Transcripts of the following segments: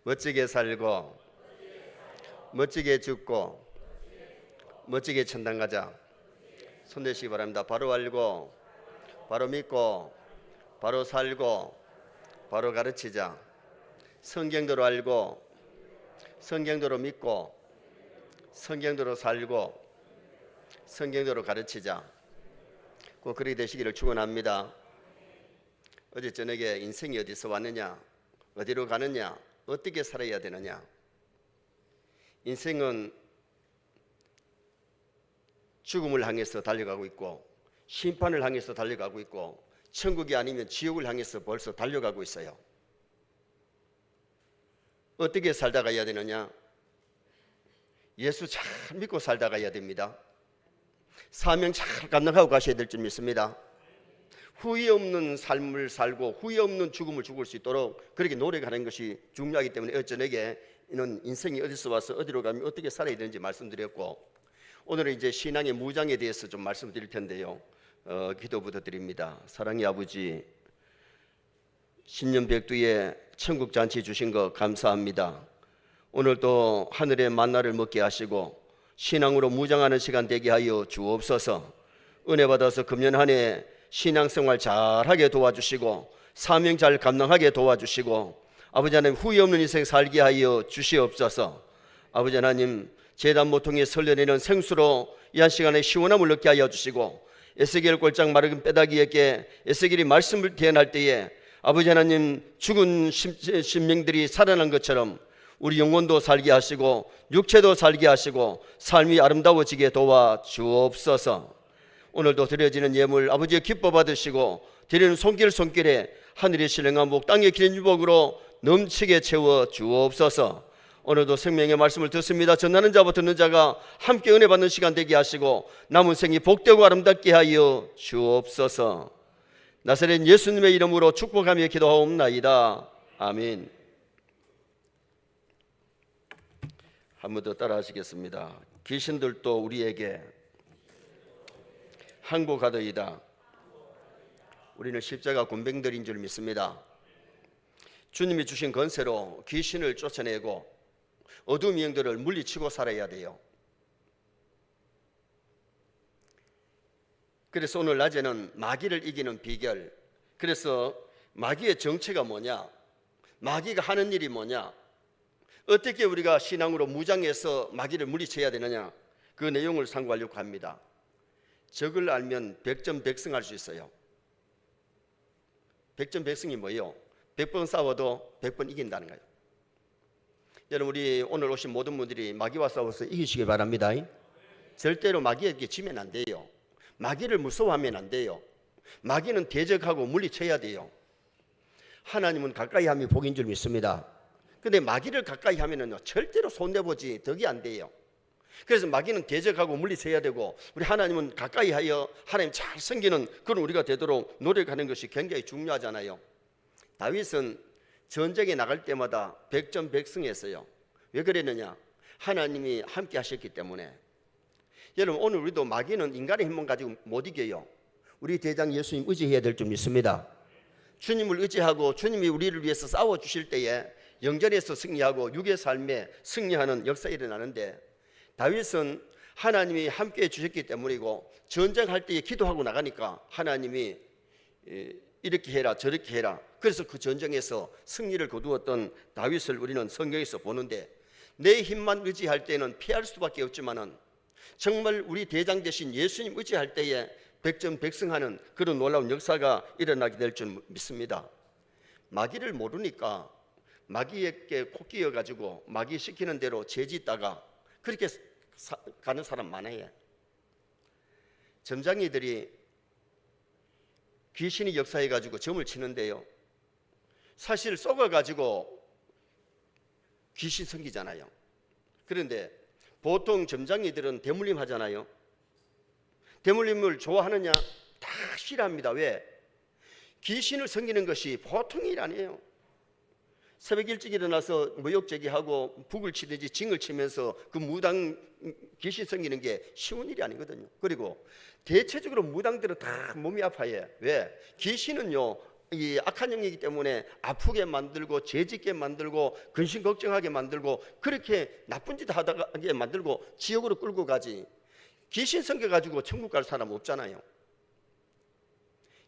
멋지게 살고 멋지게 죽고 멋지게 천당 가자. 손 내시기 바랍니다. 바로 알고 바로 믿고 바로 살고 바로 가르치자. 성경대로 알고 성경대로 믿고 성경대로 살고 성경대로 가르치자. 꼭 그렇게 되시기를 축원합니다. 어제 저녁에 인생이 어디서 왔느냐, 어디로 가느냐, 어떻게 살아야 되느냐. 인생은 죽음을 향해서 달려가고 있고 심판을 향해서 달려가고 있고 천국이 아니면 지옥을 향해서 벌써 달려가고 있어요. 어떻게 살다 가야 되느냐? 예수 잘 믿고 살다 가야 됩니다. 사명 잘 감당하고 가셔야 될 줄 믿습니다. 후회 없는 삶을 살고 후회 없는 죽음을 죽을 수 있도록 그렇게 노력하는 것이 중요하기 때문에 어쩌내게 이는 인생이 어디서 와서 어디로 가면 어떻게 살아야 되는지 말씀드렸고, 오늘은 이제 신앙의 무장에 대해서 좀 말씀드릴 텐데요. 기도부터 드립니다. 사랑의 아버지, 신년백두에 천국 잔치 주신 거 감사합니다. 오늘 또 하늘의 만나를 먹게 하시고 신앙으로 무장하는 시간 되게 하여 주옵소서. 은혜 받아서 금년 한 해 신앙생활 잘하게 도와주시고 사명 잘 감당하게 도와주시고 아버지 하나님 후회 없는 인생 살게 하여 주시옵소서. 아버지 하나님 제단 모퉁이에 설려내는 생수로 이 한 시간에 시원함을 얻게 하여 주시고 에스겔 꼴장 마르은 뼈다귀에게 에스겔이 말씀을 대언할 때에 아버지 하나님 죽은 심령들이 살아난 것처럼 우리 영혼도 살게 하시고 육체도 살게 하시고 삶이 아름다워지게 도와주옵소서. 오늘도 드려지는 예물 아버지의 기뻐 받으시고 드리는 손길에 하늘의 신령한 복 땅의 기린 유복으로 넘치게 채워 주옵소서. 오늘도 생명의 말씀을 듣습니다. 전하는 자와 듣는 자가 함께 은혜 받는 시간 되게 하시고 남은 생이 복되고 아름답게 하여 주옵소서. 나사렛 예수님의 이름으로 축복하며 기도하옵나이다. 아멘. 한 번 더 따라 하시겠습니다. 귀신들도 우리에게 항복하더이다. 우리는 십자가 군병들인 줄 믿습니다. 주님이 주신 권세로 귀신을 쫓아내고 어둠의 영들을 물리치고 살아야 돼요. 그래서 오늘 낮에는 마귀를 이기는 비결, 그래서 마귀의 정체가 뭐냐, 마귀가 하는 일이 뭐냐, 어떻게 우리가 신앙으로 무장해서 마귀를 물리쳐야 되느냐, 그 내용을 상고하려고 합니다. 적을 알면 백전백승할 수 있어요. 백전백승이 뭐예요? 100번 싸워도 100번 이긴다는 거예요. 여러분, 우리 오늘 오신 모든 분들이 마귀와 싸워서 이기시기 바랍니다. 절대로 마귀에게 지면 안 돼요. 마귀를 무서워하면 안 돼요. 마귀는 대적하고 물리쳐야 돼요. 하나님은 가까이 하면 복인 줄 믿습니다. 근데 마귀를 가까이 하면은 절대로 손대보지 덕이 안 돼요. 그래서 마귀는 대적하고 물리쳐야 되고 우리 하나님은 가까이 하여 하나님 잘 섬기는 그런 우리가 되도록 노력하는 것이 굉장히 중요하잖아요. 다윗은 전쟁에 나갈 때마다 백전백승했어요. 왜 그랬느냐? 하나님이 함께 하셨기 때문에. 여러분, 오늘 우리도 마귀는 인간의 힘만 가지고 못 이겨요. 우리 대장 예수님 의지해야 될 줄 믿습니다. 주님을 의지하고 주님이 우리를 위해서 싸워주실 때에 영전에서 승리하고 육의 삶에 승리하는 역사가 일어나는데, 다윗은 하나님이 함께 해주셨기 때문이고 전쟁할 때에 기도하고 나가니까 하나님이 이렇게 해라 저렇게 해라, 그래서 그 전쟁에서 승리를 거두었던 다윗을 우리는 성경에서 보는데, 내 힘만 의지할 때는 피할 수밖에 없지만은 정말 우리 대장 되신 예수님 의지할 때에 백전백승하는 그런 놀라운 역사가 일어나게 될 줄 믿습니다. 마귀를 모르니까 마귀에게 코끼여 가지고 마귀 시키는 대로 죄짓다가 그렇게 가는 사람 많아요. 점장이들이 귀신이 역사해 가지고 점을 치는데요, 사실 속아 가지고 귀신 생기잖아요. 그런데 보통 점장이들은 대물림 하잖아요. 대물림을 좋아하느냐? 다 싫어합니다. 왜? 귀신을 섬기는 것이 보통 일 아니에요. 새벽 일찍 일어나서 모욕제기하고 북을 치든지 징을 치면서 그 무당 귀신 섬기는 게 쉬운 일이 아니거든요. 그리고 대체적으로 무당들은 다 몸이 아파요. 왜? 귀신은요 이 악한 영이기 때문에 아프게 만들고 죄짓게 만들고 근심 걱정하게 만들고 그렇게 나쁜 짓 하게 만들고 지옥으로 끌고 가지, 귀신 섬겨가지고 천국 갈 사람 없잖아요.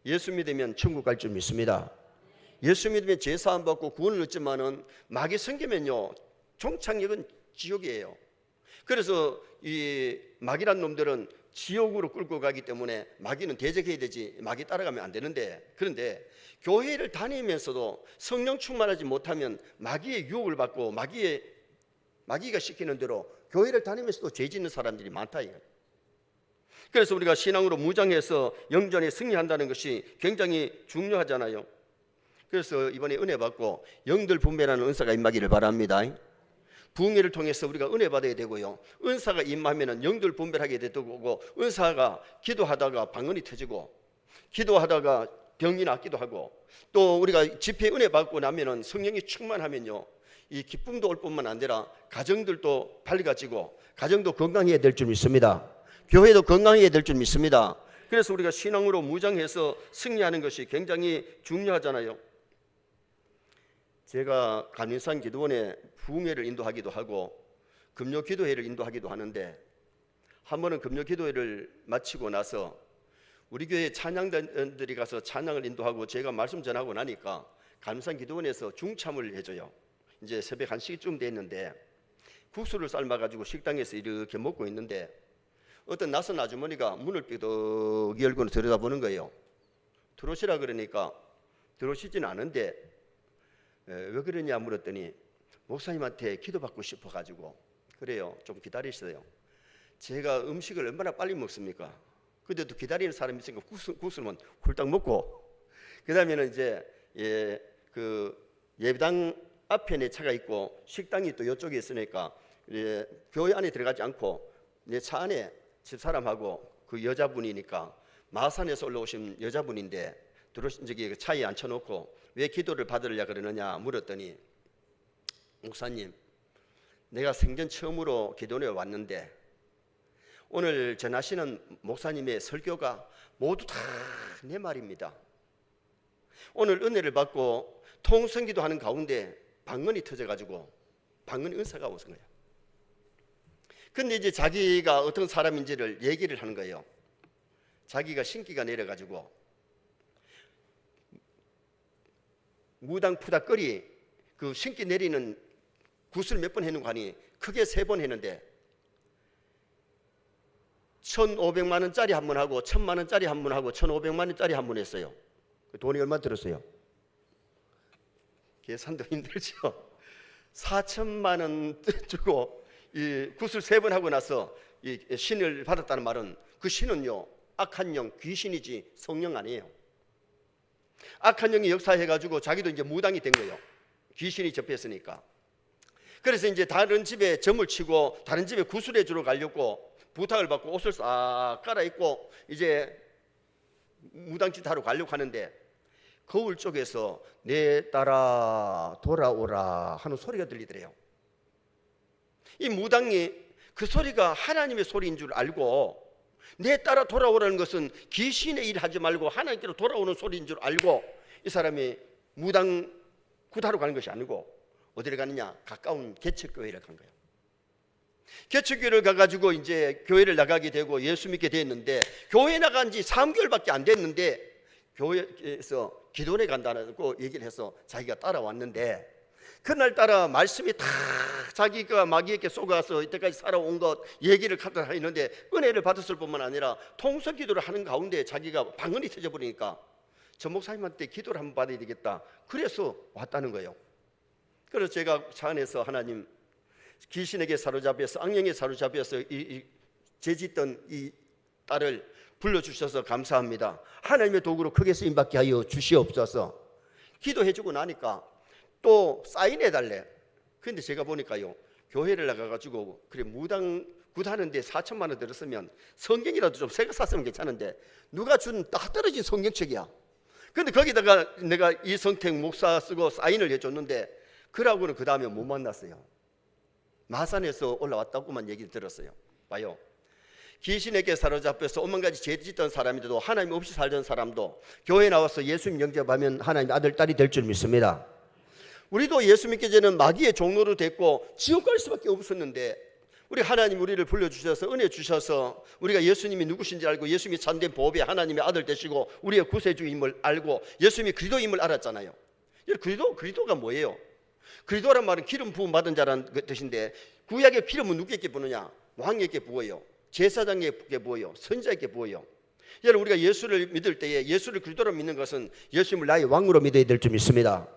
예수 믿으면 천국 갈 줄 믿습니다. 예수 믿으면 죄 사함 받고 구원을 얻지만은 마귀 섬기면요 종착역은 지옥이에요. 그래서 이 마귀란 놈들은 지옥으로 끌고 가기 때문에 마귀는 대적해야 되지 마귀 따라가면 안 되는데, 그런데 교회를 다니면서도 성령 충만하지 못하면 마귀의 유혹을 받고 마귀가 시키는 대로 교회를 다니면서도 죄 짓는 사람들이 많다 이거예요. 그래서 우리가 신앙으로 무장해서 영전에 승리한다는 것이 굉장히 중요하잖아요. 그래서 이번에 은혜 받고 영들 분배라는 은사가 임하기를 바랍니다. 부흥회를 통해서 우리가 은혜 받아야 되고요, 은사가 임하면 영들 분별하게 되고, 은사가 기도하다가 방언이 터지고 기도하다가 병이 낫기도 하고, 또 우리가 집회 은혜 받고 나면은 성령이 충만하면요 이 기쁨도 올 뿐만 아니라 가정들도 밝아지고 가정도 건강해야 될 줄 믿습니다. 교회도 건강해야 될 줄 믿습니다. 그래서 우리가 신앙으로 무장해서 승리하는 것이 굉장히 중요하잖아요. 제가 간인산 기도원에 부흥회를 인도하기도 하고 금요 기도회를 인도하기도 하는데, 한 번은 금요 기도회를 마치고 나서 우리 교회 찬양단들이 가서 찬양을 인도하고 제가 말씀 전하고 나니까 간인산 기도원에서 중참을 해줘요. 이제 새벽 1시쯤 됐는데 국수를 삶아가지고 식당에서 이렇게 먹고 있는데 어떤 낯선 아주머니가 문을 삐덕 열고 들여다보는 거예요. 들어오시라 그러니까 들어오시지는 않은데 왜 그러냐 물었더니 목사님한테 기도받고 싶어가지고 그래요. 좀 기다리세요. 제가 음식을 얼마나 빨리 먹습니까? 근데도 기다리는 사람이 있으니까 국수는 훌딱 먹고, 그 다음에는 이제 그 예배당 앞에 내 차가 있고 식당이 또 이쪽에 있으니까 교회 안에 들어가지 않고 내 차 안에 집사람하고 그 여자분이니까 마산에서 올라오신 여자분인데 들어오신 저기 차에 앉혀놓고 왜 기도를 받으려 그러느냐 물었더니, 목사님 내가 생전 처음으로 기도원에 왔는데 오늘 전하시는 목사님의 설교가 모두 다 내 말입니다. 오늘 은혜를 받고 통성기도 하는 가운데 방언이 터져가지고 방언 은사가 오신 거예요. 근데 이제 자기가 어떤 사람인지를 얘기를 하는 거예요. 자기가 신기가 내려가지고 무당 푸다거리 그 신기 내리는 굿을 몇 번 해놓은 거 아니 크게 3번 했는데 1,500만 원짜리 한 번 하고 1,000만 원짜리 한 번 하고 1,500만 원짜리 한 번 했어요. 돈이 얼마 들었어요? 계산도 힘들죠. 4천만 원 주고 이 굿을 3번 하고 나서 이 신을 받았다는 말은 그 신은요 악한 영 귀신이지 성령 아니에요. 악한 영이 역사해가지고 자기도 이제 무당이 된 거예요. 귀신이 접했으니까. 그래서 이제 다른 집에 점을 치고 다른 집에 구슬해 주러 가려고 부탁을 받고 옷을 싹 갈아입고 이제 무당짓 하러 가려고 하는데 거울 쪽에서 내 따라 돌아오라 하는 소리가 들리더래요. 이 무당이 그 소리가 하나님의 소리인 줄 알고 내 따라 돌아오라는 것은 귀신의 일 하지 말고 하나님께로 돌아오는 소리인 줄 알고 이 사람이 무당 굿하러 가는 것이 아니고 어디를 가느냐? 가까운 개척교회를 간 거예요. 개척교회를 가가지고 이제 교회를 나가게 되고 예수 믿게 됐는데, 교회 나간 지 3개월밖에 안 됐는데 교회에서 기도원에 간다고 얘기를 해서 자기가 따라왔는데, 그날따라 말씀이 다 자기가 마귀에게 속아서 이때까지 살아온 것 얘기를 갖다 했는데 은혜를 받았을 뿐만 아니라 통성기도를 하는 가운데 자기가 방언이 터져버리니까 저 목사님한테 기도를 한번 받아야 되겠다, 그래서 왔다는 거예요. 그래서 제가 차 안에서 하나님, 귀신에게 사로잡혀서 악령에 사로잡혀서 죄짓던 이 딸을 불러주셔서 감사합니다. 하나님의 도구로 크게 쓰임받게 하여 주시옵소서. 기도해주고 나니까 또 사인해달래. 그런데 제가 보니까요, 교회를 나가가지고 그래 무당 굿하는데 4천만 원 들었으면 성경이라도 좀 새거 샀으면 괜찮은데 누가 준 딱 떨어진 성경책이야. 근데 거기다가 내가 이성택 목사 쓰고 사인을 해줬는데 그러고는 그 다음에 못 만났어요. 마산에서 올라왔다고만 얘기를 들었어요. 봐요, 귀신에게 사로잡혀서 오만 가지 죄 짓던 사람인데도 하나님 없이 살던 사람도 교회에 나와서 예수님 영접하면 하나님 아들, 딸이 될 줄 믿습니다. 우리도 예수 믿기 전에는 마귀의 종로로 됐고 지옥 갈 수밖에 없었는데 우리 하나님 우리를 불러주셔서 은혜 주셔서 우리가 예수님이 누구신지 알고 예수님이 참된 보배 하나님의 아들 되시고 우리의 구세주임을 알고 예수님이 그리스도임을 알았잖아요. 그리스도가 뭐예요? 그리스도란 말은 기름 부음 받은 자라는 뜻인데 구약의 기름은 누구에게 부느냐? 왕에게 부어요. 제사장에게 부어요. 선지자에게 부어요. 여러분 우리가 예수를 믿을 때에 예수를 그리스도로 믿는 것은 예수님을 나의 왕으로 믿어야 될 줄 믿습니다.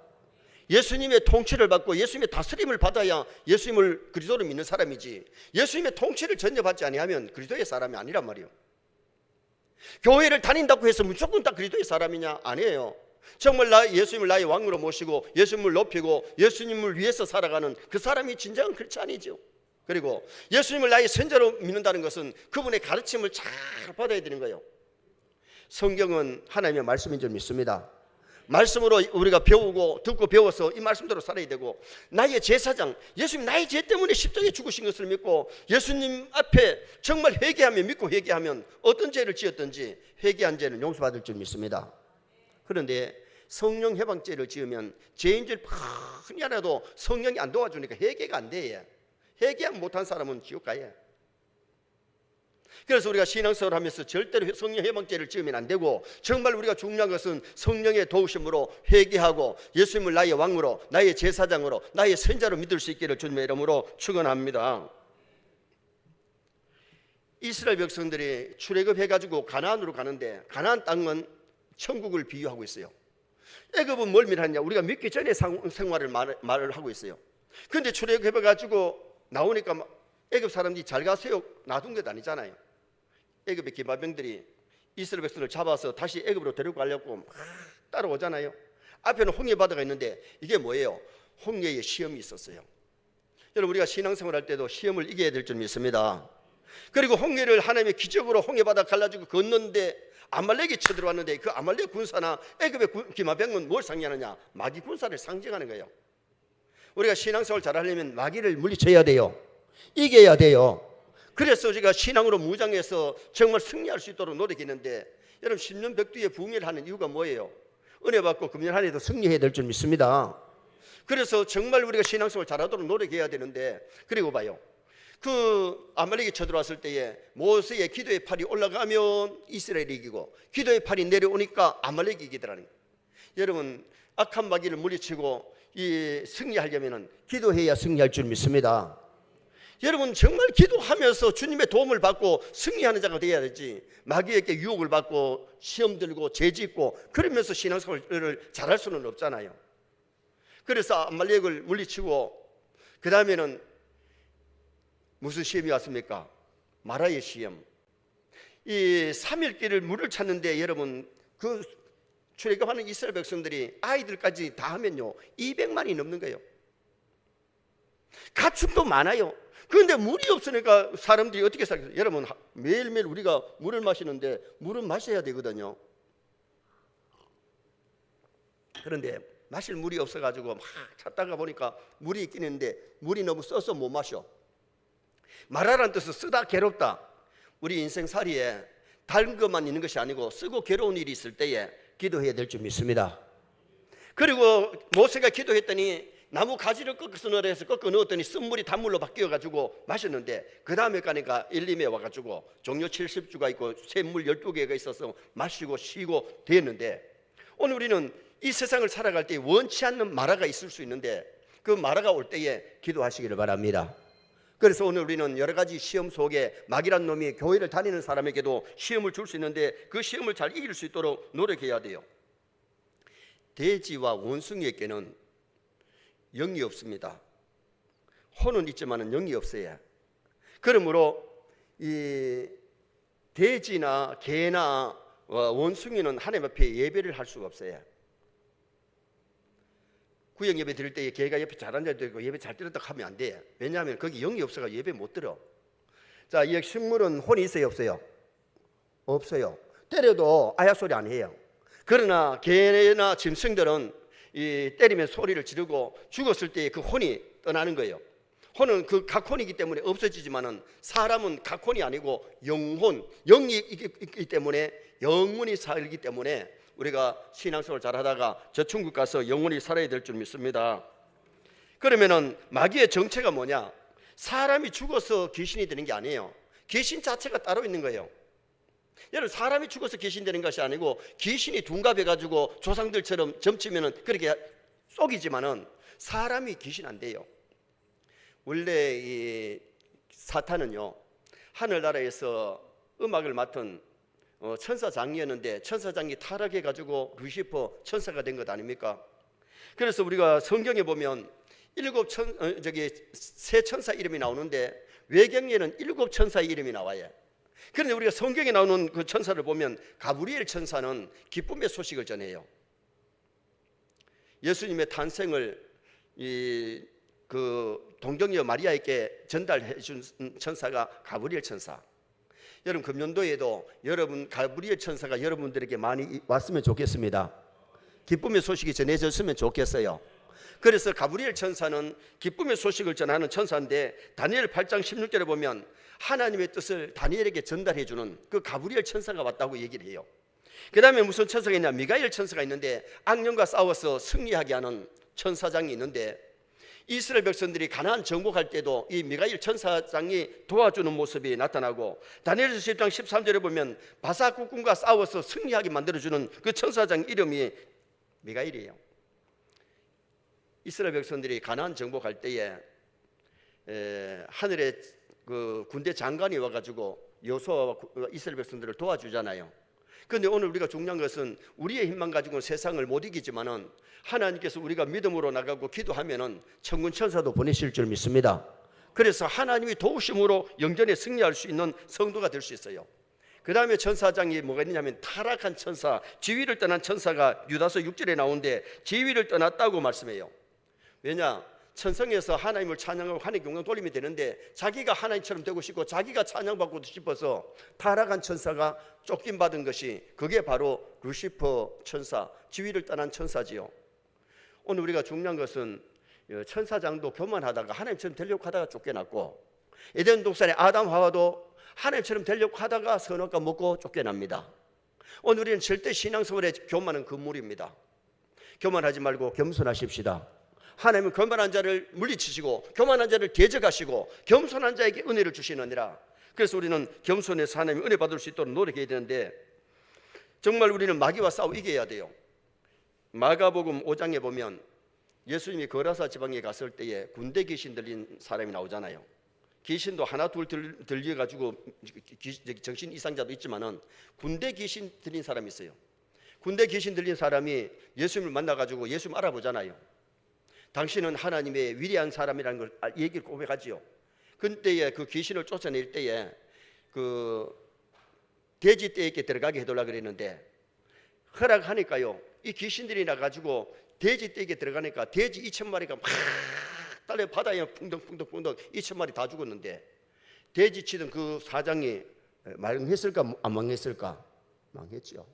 예수님의 통치를 받고 예수님의 다스림을 받아야 예수님을 그리스도로 믿는 사람이지 예수님의 통치를 전혀 받지 아니하면 그리스도의 사람이 아니란 말이에요. 교회를 다닌다고 해서 무조건 다 그리스도의 사람이냐? 아니에요. 정말 예수님을 나의 왕으로 모시고 예수님을 높이고 예수님을 위해서 살아가는 그 사람이 진정한 크리스찬이죠. 그리고 예수님을 나의 선자로 믿는다는 것은 그분의 가르침을 잘 받아야 되는 거예요. 성경은 하나님의 말씀인 줄 믿습니다. 말씀으로 우리가 배우고 듣고 배워서 이 말씀대로 살아야 되고 나의 제사장 예수님 나의 죄 때문에 십자가에 죽으신 것을 믿고 예수님 앞에 정말 회개하며 믿고 회개하면 어떤 죄를 지었든지 회개한 죄는 용서받을 줄 믿습니다. 그런데 성령 해방죄를 지으면 죄인 줄 뻔히 알아도 성령이 안 도와주니까 회개가 안 돼. 회개하면 못한 사람은 지옥 가요. 그래서 우리가 신앙생활을 하면서 절대로 성령 해방죄를 지으면 안 되고 정말 우리가 중요한 것은 성령의 도우심으로 회개하고 예수님을 나의 왕으로 나의 제사장으로 나의 선자로 믿을 수 있기를 주님의 이름으로 축원합니다. 이스라엘 백성들이 출애굽해가지고 가나안으로 가는데 가나안 땅은 천국을 비유하고 있어요. 애굽은 뭘 말하냐? 우리가 믿기 전에 생활을 말을 하고 있어요. 그런데 출애굽해가지고 나오니까 애굽 사람들이 잘 가세요 놔둔 게 아니잖아요. 애굽의 기마병들이 이스라엘 백성을 잡아서 다시 애굽으로 데리고 가려고 막 따라오잖아요. 앞에는 홍해 바다가 있는데 이게 뭐예요? 홍해의 시험이 있었어요. 여러분 우리가 신앙생활 할 때도 시험을 이겨야 될 줄 믿습니다. 그리고 홍해를 하나님의 기적으로 홍해 바다 갈라지고 건너는데 아말렉이 쳐들어왔는데 그 아말렉 군사나 애굽의 기마병은 뭘 상징하느냐? 마귀 군사를 상징하는 거예요. 우리가 신앙생활 잘하려면 마귀를 물리쳐야 돼요. 이겨야 돼요. 그래서 우리가 신앙으로 무장해서 정말 승리할 수 있도록 노력했는데 여러분 십년백두의 부흥회를 하는 이유가 뭐예요? 은혜 받고 금년 한 해도 승리해야 될 줄 믿습니다. 그래서 정말 우리가 신앙생활 잘하도록 노력해야 되는데 그리고 봐요. 그 아말렉이 쳐들어왔을 때에 모세의 기도의 팔이 올라가면 이스라엘이 이기고 기도의 팔이 내려오니까 아말렉이 이기더라는 거예요. 여러분 악한 마귀를 물리치고 승리하려면 기도해야 승리할 줄 믿습니다. 여러분 정말 기도하면서 주님의 도움을 받고 승리하는 자가 되어야 되지 마귀에게 유혹을 받고 시험 들고 죄 짓고 그러면서 신앙생활을 잘할 수는 없잖아요. 그래서 아말렉을 물리치고 그 다음에는 무슨 시험이 왔습니까? 마라의 시험. 이 3일길을 물을 찾는데 여러분 그 출애굽하는 이스라엘 백성들이 아이들까지 다 하면요 200만이 넘는 거예요. 가축도 많아요. 그런데 물이 없으니까 사람들이 어떻게 살겠어요? 여러분 매일매일 우리가 물을 마시는데 물은 마셔야 되거든요. 그런데 마실 물이 없어가지고 막 찾다가 보니까 물이 있긴 있는데 물이 너무 써서 못 마셔. 마라라는 뜻은 쓰다 괴롭다. 우리 인생살이에 다른 것만 있는 것이 아니고 쓰고 괴로운 일이 있을 때에 기도해야 될 줄 믿습니다. 그리고 모세가 기도했더니 나무 가지를 꺾어서 넣으라 해서 꺾어 넣었더니 쓴물이 단물로 바뀌어가지고 마셨는데 그 다음에 가니까 일림에 와가지고 종려 70주가 있고 샘물 12개가 있어서 마시고 쉬고 되었는데 오늘 우리는 이 세상을 살아갈 때 원치 않는 마라가 있을 수 있는데 그 마라가 올 때에 기도하시기를 바랍니다. 그래서 오늘 우리는 여러 가지 시험 속에 마귀란 놈이 교회를 다니는 사람에게도 시험을 줄 수 있는데 그 시험을 잘 이길 수 있도록 노력해야 돼요. 돼지와 원숭이에게는 영이 없습니다. 혼은 있지만 영이 없어요. 그러므로 이 돼지나 개나 원숭이는 하나님 앞에 예배를 할 수가 없어요. 구역 예배 드릴 때 개가 옆에 잘 앉아있고 예배 잘 드렸다고 하면 안 돼요. 왜냐하면 거기 영이 없어서 예배 못 드려. 자, 이 식물은 혼이 있어요 없어요? 없어요. 때려도 아야 소리 안 해요. 그러나 개나 짐승들은 이 때리면 소리를 지르고 죽었을 때 그 혼이 떠나는 거예요. 혼은 그 각혼이기 때문에 없어지지만은 사람은 각혼이 아니고 영혼, 영이 있기 때문에 영원히 살기 때문에 우리가 신앙생활 잘하다가 저 천국 가서 영원히 살아야 될 줄 믿습니다. 그러면은 마귀의 정체가 뭐냐? 사람이 죽어서 귀신이 되는 게 아니에요. 귀신 자체가 따로 있는 거예요. 여러분, 사람이 죽어서 귀신 되는 것이 아니고 귀신이 둔갑해가지고 조상들처럼 점치면은 그렇게 속이지만은 사람이 귀신 안 돼요. 원래 이 사탄은요, 하늘나라에서 음악을 맡은 천사장이었는데 천사장이 타락해가지고 루시퍼 천사가 된 것 아닙니까? 그래서 우리가 성경에 보면 세 천사 이름이 나오는데 외경에는 7 천사의 이름이 나와요. 그런데 우리가 성경에 나오는 그 천사를 보면 가브리엘 천사는 기쁨의 소식을 전해요. 예수님의 탄생을 그 동정녀 마리아에게 전달해 준 천사가 가브리엘 천사. 여러분, 금년도에도 여러분 가브리엘 천사가 여러분들에게 많이 왔으면 좋겠습니다. 기쁨의 소식이 전해졌으면 좋겠어요. 그래서 가브리엘 천사는 기쁨의 소식을 전하는 천사인데 다니엘 8장 16절에 보면 하나님의 뜻을 다니엘에게 전달해 주는 그 가브리엘 천사가 왔다고 얘기를 해요. 그 다음에 무슨 천사가 있냐? 미가엘 천사가 있는데 악령과 싸워서 승리하게 하는 천사장이 있는데 이스라엘 백성들이 가나안 정복할 때도 이 미가엘 천사장이 도와주는 모습이 나타나고 다니엘서 10장 13절에 보면 바사 국군과 싸워서 승리하게 만들어주는 그 천사장 이름이 미가엘이에요. 이스라엘 백성들이 가나안 정복할 때에 하늘에 그 군대 장관이 와가지고 여호수아와 이스라엘 백성들을 도와주잖아요. 그런데 오늘 우리가 중요한 것은 우리의 힘만 가지고는 세상을 못 이기지만은 하나님께서 우리가 믿음으로 나가고 기도하면은 천군 천사도 보내실 줄 믿습니다. 그래서 하나님이 도우심으로 영전에 승리할 수 있는 성도가 될 수 있어요. 그 다음에 천사장이 뭐가 있냐면 타락한 천사, 지위를 떠난 천사가 유다서 6절에 나오는데 지위를 떠났다고 말씀해요. 왜냐? 천성에서 하나님을 찬양하고 하나님께 영광 돌리면 되는데 자기가 하나님처럼 되고 싶고 자기가 찬양받고 싶어서 타락한 천사가 쫓김받은 것이 그게 바로 루시퍼 천사, 지위를 떠난 천사지요. 오늘 우리가 중요한 것은 천사장도 교만하다가 하나님처럼 되려고 하다가 쫓겨났고 에덴 동산의 아담 하와도 하나님처럼 되려고 하다가 선악과 먹고 쫓겨납니다. 오늘 우리는 절대 신앙생활의 교만은 금물입니다. 교만하지 말고 겸손하십시다. 하나님은 교만한 자를 물리치시고 교만한 자를 대적하시고 겸손한 자에게 은혜를 주시느니라. 그래서 우리는 겸손해서 하나님의 은혜 받을 수 있도록 노력해야 되는데 정말 우리는 마귀와 싸워 이겨야 돼요. 마가복음 5장에 보면 예수님이 거라사 지방에 갔을 때에 군대 귀신 들린 사람이 나오잖아요. 귀신도 하나 둘 들려가지고 정신 이상자도 있지만은 군대 귀신 들린 사람이 있어요. 군대 귀신 들린 사람이 예수님을 만나가지고 예수님 알아보잖아요. 당신은 하나님의 위대한 사람이라는 걸 얘기를 고백하지요. 그때에 그 귀신을 쫓아낼 때에 그 돼지 떼에게 들어가게 해달라 그랬는데 허락하니까요. 이 귀신들이 나가지고 돼지 떼에게 들어가니까 돼지 2,000마리가 막 달려 바다에 풍덩풍덩 2,000마리 다 죽었는데 돼지 치던 그 사장이 망했을까 안 망했을까? 망했죠.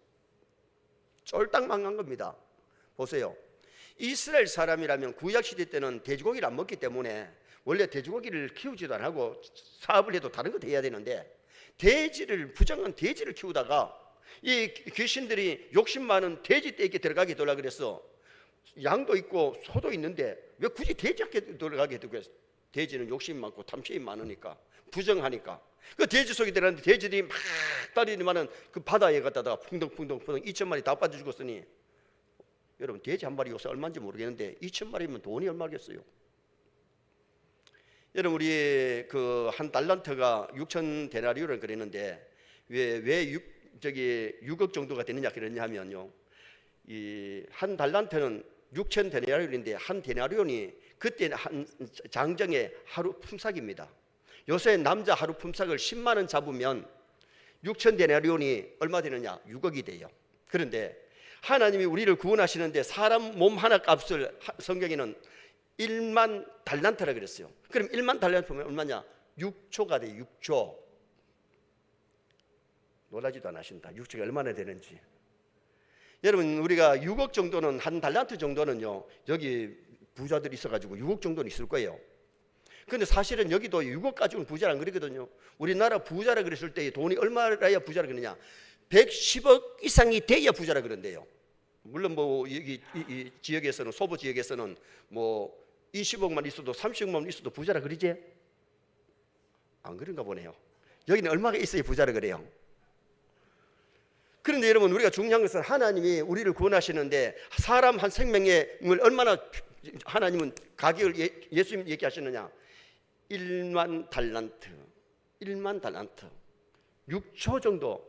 쫄딱 망한 겁니다. 보세요. 이스라엘 사람이라면 구약시대 때는 돼지고기를 안 먹기 때문에 원래 돼지고기를 키우지도 안 하고 사업을 해도 다른 거 해야 되는데 돼지를 부정한 돼지를 키우다가 이 귀신들이 욕심 많은 돼지 떼에게 들어가게 해달라 그랬어. 양도 있고 소도 있는데 왜 굳이 돼지한테 들어가게 해두겠어? 돼지는 욕심이 많고 탐심이 많으니까 부정하니까 그 돼지 속에 들어갔는데 돼지들이 막 따리더만은 그 바다에 갔다가 풍덩풍덩 2,000마리 다 빠져 죽었으니 여러분 돼지 한 마리 요새 얼마인지 모르겠는데 2,000마리면 돈이 얼마겠어요? 여러분 우리 그 한 달란트가 6천 데나리오를 그랬는데 왜 6억 정도가 되느냐 그러냐 하면요. 이 한 달란트는 6천 데나리온인데 한 데나리온이 그때 한 장정의 하루 품삯입니다. 요새 남자 하루 품삯을 10만 원 잡으면 6천 데나리온이 얼마 되느냐? 6억이 돼요. 그런데 하나님이 우리를 구원하시는데 사람 몸 하나 값을 성경에는 1만 달란트라 그랬어요. 그럼 1만 달란트면 얼마냐? 6조가 돼. 6조. 놀라지도 않으신다. 6조가 얼마나 되는지. 여러분 우리가 6억 정도는 한 달란트 정도는요 여기 부자들이 있어가지고 6억 정도는 있을 거예요. 근데 사실은 여기도 6억 가지고는 부자란 그러거든요. 우리나라 부자라 그랬을 때 돈이 얼마라야 부자라 그러냐? 110억 이상이 돼야 부자라 그런데요. 물론 뭐 여기 이 지역에서는, 소부 지역에서는 뭐 20억만 있어도 30억만 있어도 부자라 그러지? 안 그런가 보네요. 여기는 얼마가 있어야 부자라 그래요. 그런데 여러분, 우리가 중요한 것은 하나님이 우리를 구원하시는데 사람 한 생명을 얼마나 하나님은 가격을 예수님 얘기하시느냐? 1만 달란트 6초 정도.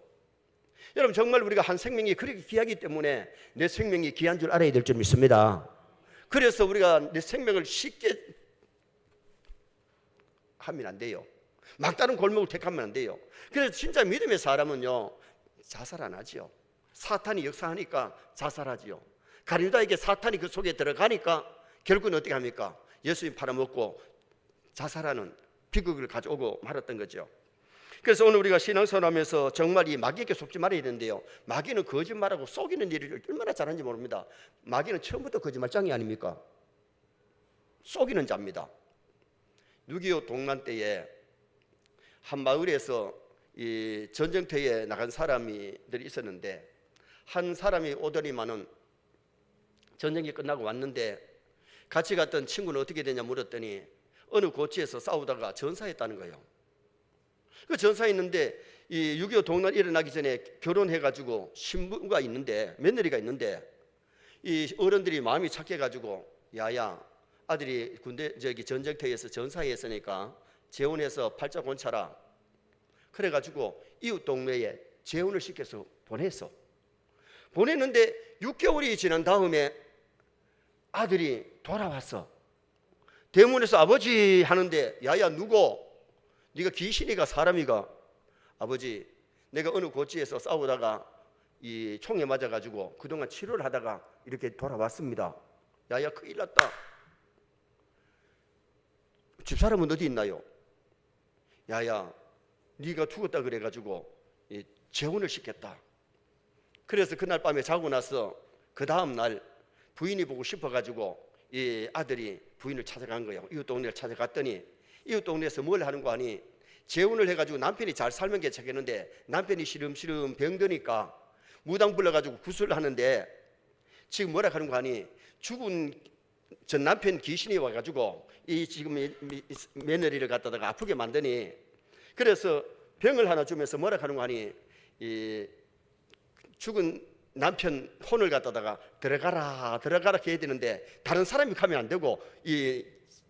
여러분, 정말 우리가 한 생명이 그렇게 귀하기 때문에 내 생명이 귀한 줄 알아야 될 줄 믿습니다. 그래서 우리가 내 생명을 쉽게 하면 안 돼요. 막다른 골목을 택하면 안 돼요. 그래서 진짜 믿음의 사람은요, 자살 안 하지요. 사탄이 역사하니까 자살하지요. 가룟유다에게 사탄이 그 속에 들어가니까 결국은 어떻게 합니까? 예수님 팔아먹고 자살하는 비극을 가져오고 말았던 거죠. 그래서 오늘 우리가 신앙생활하면서 정말 이 마귀에게 속지 말아야 되는데요, 마귀는 거짓말하고 속이는 일을 얼마나 잘하는지 모릅니다. 마귀는 처음부터 거짓말장이 아닙니까? 속이는 자입니다. 6.25 동란 때에 한 마을에서 이 전쟁터에 나간 사람들이 있었는데, 한 사람이 오더니만은 전쟁이 끝나고 왔는데 같이 갔던 친구는 어떻게 되냐 물었더니 어느 고지에서 싸우다가 전사했다는 거예요. 그 전사했는데 이 6.25 동란 일어나기 전에 결혼해가지고 신부가 있는데, 며느리가 있는데, 이 어른들이 마음이 착해가지고 야야, 아들이 군대 전쟁터에서 전사했으니까 재혼해서 팔자 권차라. 그래가지고 이웃 동네에 재혼을 시켜서 보냈어. 보냈는데 6개월이 지난 다음에 아들이 돌아왔어. 대문에서 아버지 하는데, 야야 누구? 네가 귀신이가 사람이가? 아버지, 내가 어느 고지에서 싸우다가 이 총에 맞아가지고 그동안 치료를 하다가 이렇게 돌아왔습니다. 야야, 큰일 났다. 집사람은 어디 있나요? 야야, 네가 죽었다 그래가지고 재혼을 시켰다. 그래서 그날 밤에 자고 나서 그 다음 날 부인이 보고 싶어가지고 이 아들이 부인을 찾아간 거예요. 이웃 동네를 찾아갔더니 이웃 동네에서 뭘 하는 거 아니? 재혼을 해가지고 남편이 잘 살면 괜찮겠는데 남편이 시름시름 병드니까 무당 불러가지고 구슬을 하는데 지금 뭐라 하는 거 아니? 죽은 전 남편 귀신이 와가지고 이 지금 며느리를 갖다가 아프게 만드니, 그래서 병을 하나 주면서 뭐라 하는 거 아니? 이 죽은 남편 혼을 갖다가 들어가라 해야 되는데 다른 사람이 가면 안 되고 이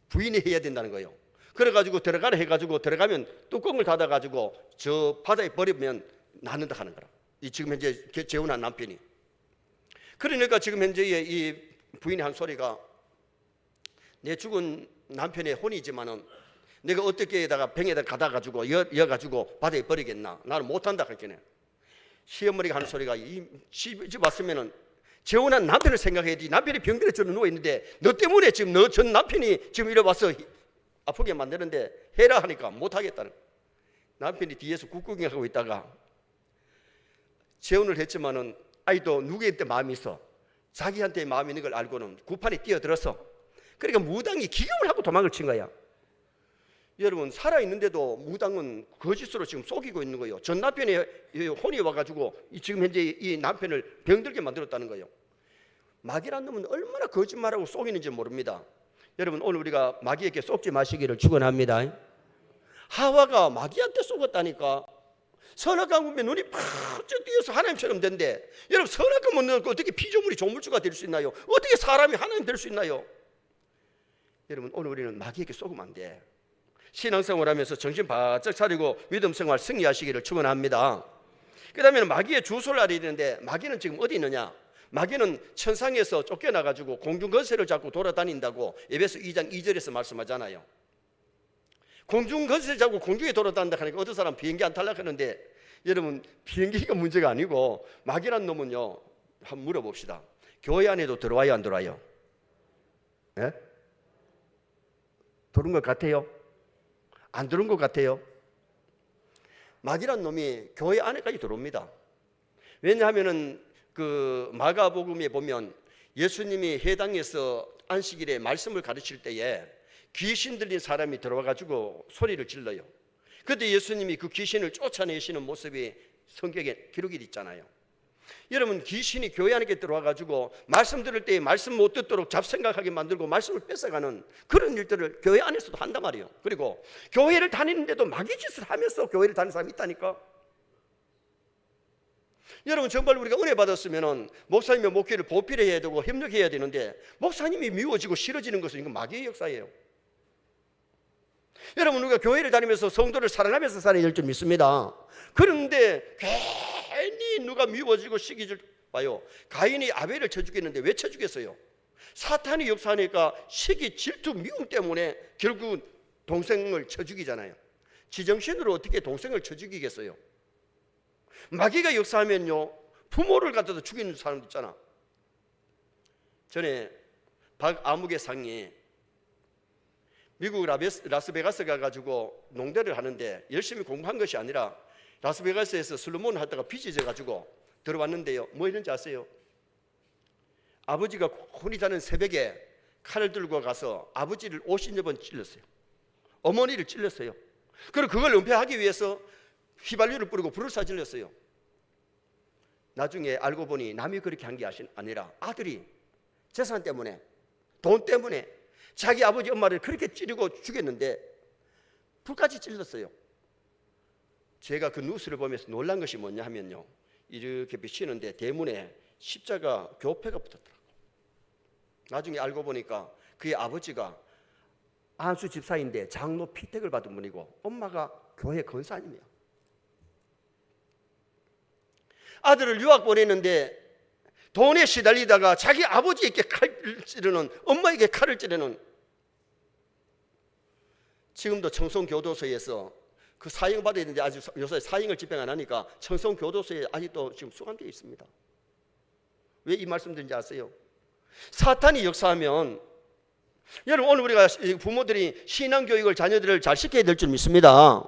부인이 해야 된다는 거예요. 그래가지고 들어가라 해가지고 들어가면 뚜껑을 닫아가지고 저 바다에 버리면 낫는다 하는 거라. 이 지금 현재 재혼한 남편이. 그러니까 지금 현재 이 부인이 한 소리가, 내 죽은 남편의 혼이지만은 내가 어떻게다가 병에다 가다가지고 여가지고 바다에 버리겠나? 나는 못한다 했겠네. 시어머니가 하는 소리가, 집 왔으면은 재혼한 남편을 생각해야지. 남편이 병들어 저는 누워 있는데 너 때문에 지금 너 전 남편이 지금 이래 와서 아프게 만드는데 해라 하니까 못하겠다는. 남편이 뒤에서 꾹꾹이하고 있다가 재혼을 했지만은 아이도 누구한테 마음이 있어. 자기한테 마음이 있는 걸 알고는 구판에 뛰어들었어. 그러니까 무당이 기금을 하고 도망을 친 거야. 여러분, 살아있는데도 무당은 거짓으로 지금 속이고 있는 거예요. 전 남편의 혼이 와가지고 지금 현재 이 남편을 병들게 만들었다는 거예요. 마귀란 놈은 얼마나 거짓말하고 속이는지 모릅니다. 여러분, 오늘 우리가 마귀에게 속지 마시기를 축원합니다. 하와가 마귀한테 속았다니까. 선악과 보면 눈이 팍 뛰어서 하나님처럼 된대. 여러분, 선악과 못 넣고 어떻게 피조물이 조물주가 될 수 있나요? 어떻게 사람이 하나님 될 수 있나요? 여러분, 오늘 우리는 마귀에게 속으면 안 돼. 신앙생활하면서 정신 바짝 차리고 믿음생활 승리하시기를 축원합니다. 그 다음에 마귀의 주소를 알아야 되는데, 마귀는 지금 어디 있느냐? 마귀는 천상에서 쫓겨나가지고 공중권세를 잡고 돌아다닌다고 에베소 2장 2절에서 말씀하잖아요. 공중권세를 잡고 공중에 돌아다닌다 하니까 어떤 사람 비행기 안 탈락하는데, 여러분, 비행기가 문제가 아니고 마귀란 놈은요, 한번 물어봅시다. 교회 안에도 들어와요, 안 들어와요? 예? 들어온 것 같아요? 안 들어온 것 같아요? 마귀란 놈이 교회 안에까지 들어옵니다. 왜냐하면은 그 마가복음에 보면 예수님이 회당에서 안식일에 말씀을 가르칠 때에 귀신 들린 사람이 들어와 가지고 소리를 질러요. 그때 예수님이 그 귀신을 쫓아내시는 모습이 성경에 기록이 있잖아요. 여러분, 귀신이 교회 안에 들어와 가지고 말씀 들을 때 말씀 못 듣도록 잡생각하게 만들고 말씀을 뺏어가는 그런 일들을 교회 안에서도 한단 말이에요. 그리고 교회를 다니는데도 마귀짓을 하면서 교회를 다니는 사람이 있다니까. 여러분, 정말 우리가 은혜 받았으면 목사님의 목회를 보필해야 되고 협력해야 되는데 목사님이 미워지고 싫어지는 것은 이건 마귀의 역사예요. 여러분, 우리가 교회를 다니면서 성도를 사랑하면서 살아야 될 줄 믿습니다. 그런데 괜히 누가 미워지고 시기질 봐요. 가인이 아벨을 쳐 죽였는데 왜 쳐 죽였어요? 사탄이 역사하니까 시기, 질투, 미움 때문에 결국 동생을 쳐 죽이잖아요. 지정신으로 어떻게 동생을 쳐 죽이겠어요? 마귀가 역사하면요, 부모를 갖다도 죽이는 사람도 있잖아. 전에 박아무개 상이 미국 라스베가스 가가지고 농대를 하는데 열심히 공부한 것이 아니라 라스베가스에서 슬로몬 하다가 빚이 져가지고 들어왔는데요, 뭐 했는지 아세요? 아버지가 혼이 자는 새벽에 칼을 들고 가서 아버지를 50여 찔렀어요. 어머니를 찔렀어요. 그리고 그걸 은폐하기 위해서 휘발유를 뿌리고 불을 쏴질렀어요. 나중에 알고 보니 남이 그렇게 한 게 아니라 아들이 재산 때문에, 돈 때문에 자기 아버지 엄마를 그렇게 찌르고 죽였는데 불까지 찔렀어요. 제가 그 뉴스를 보면서 놀란 것이 뭐냐 하면요, 이렇게 비치는데 대문에 십자가 교패가 붙었더라고요. 나중에 알고 보니까 그의 아버지가 안수 집사인데 장로 피택을 받은 분이고 엄마가 교회 권사님이에요. 아들을 유학 보내는데 돈에 시달리다가 자기 아버지에게 칼을 찌르는, 엄마에게 칼을 찌르는, 지금도 청송교도소에서 그 사형 받아야 되는데 아직 요새 사형을 집행 안 하니까 청송교도소에 아직도 지금 수감되어 있습니다. 왜 이 말씀 드린지 아세요? 사탄이 역사하면, 여러분, 오늘 우리가 부모들이 신앙교육을 자녀들을 잘 시켜야 될 줄 믿습니다.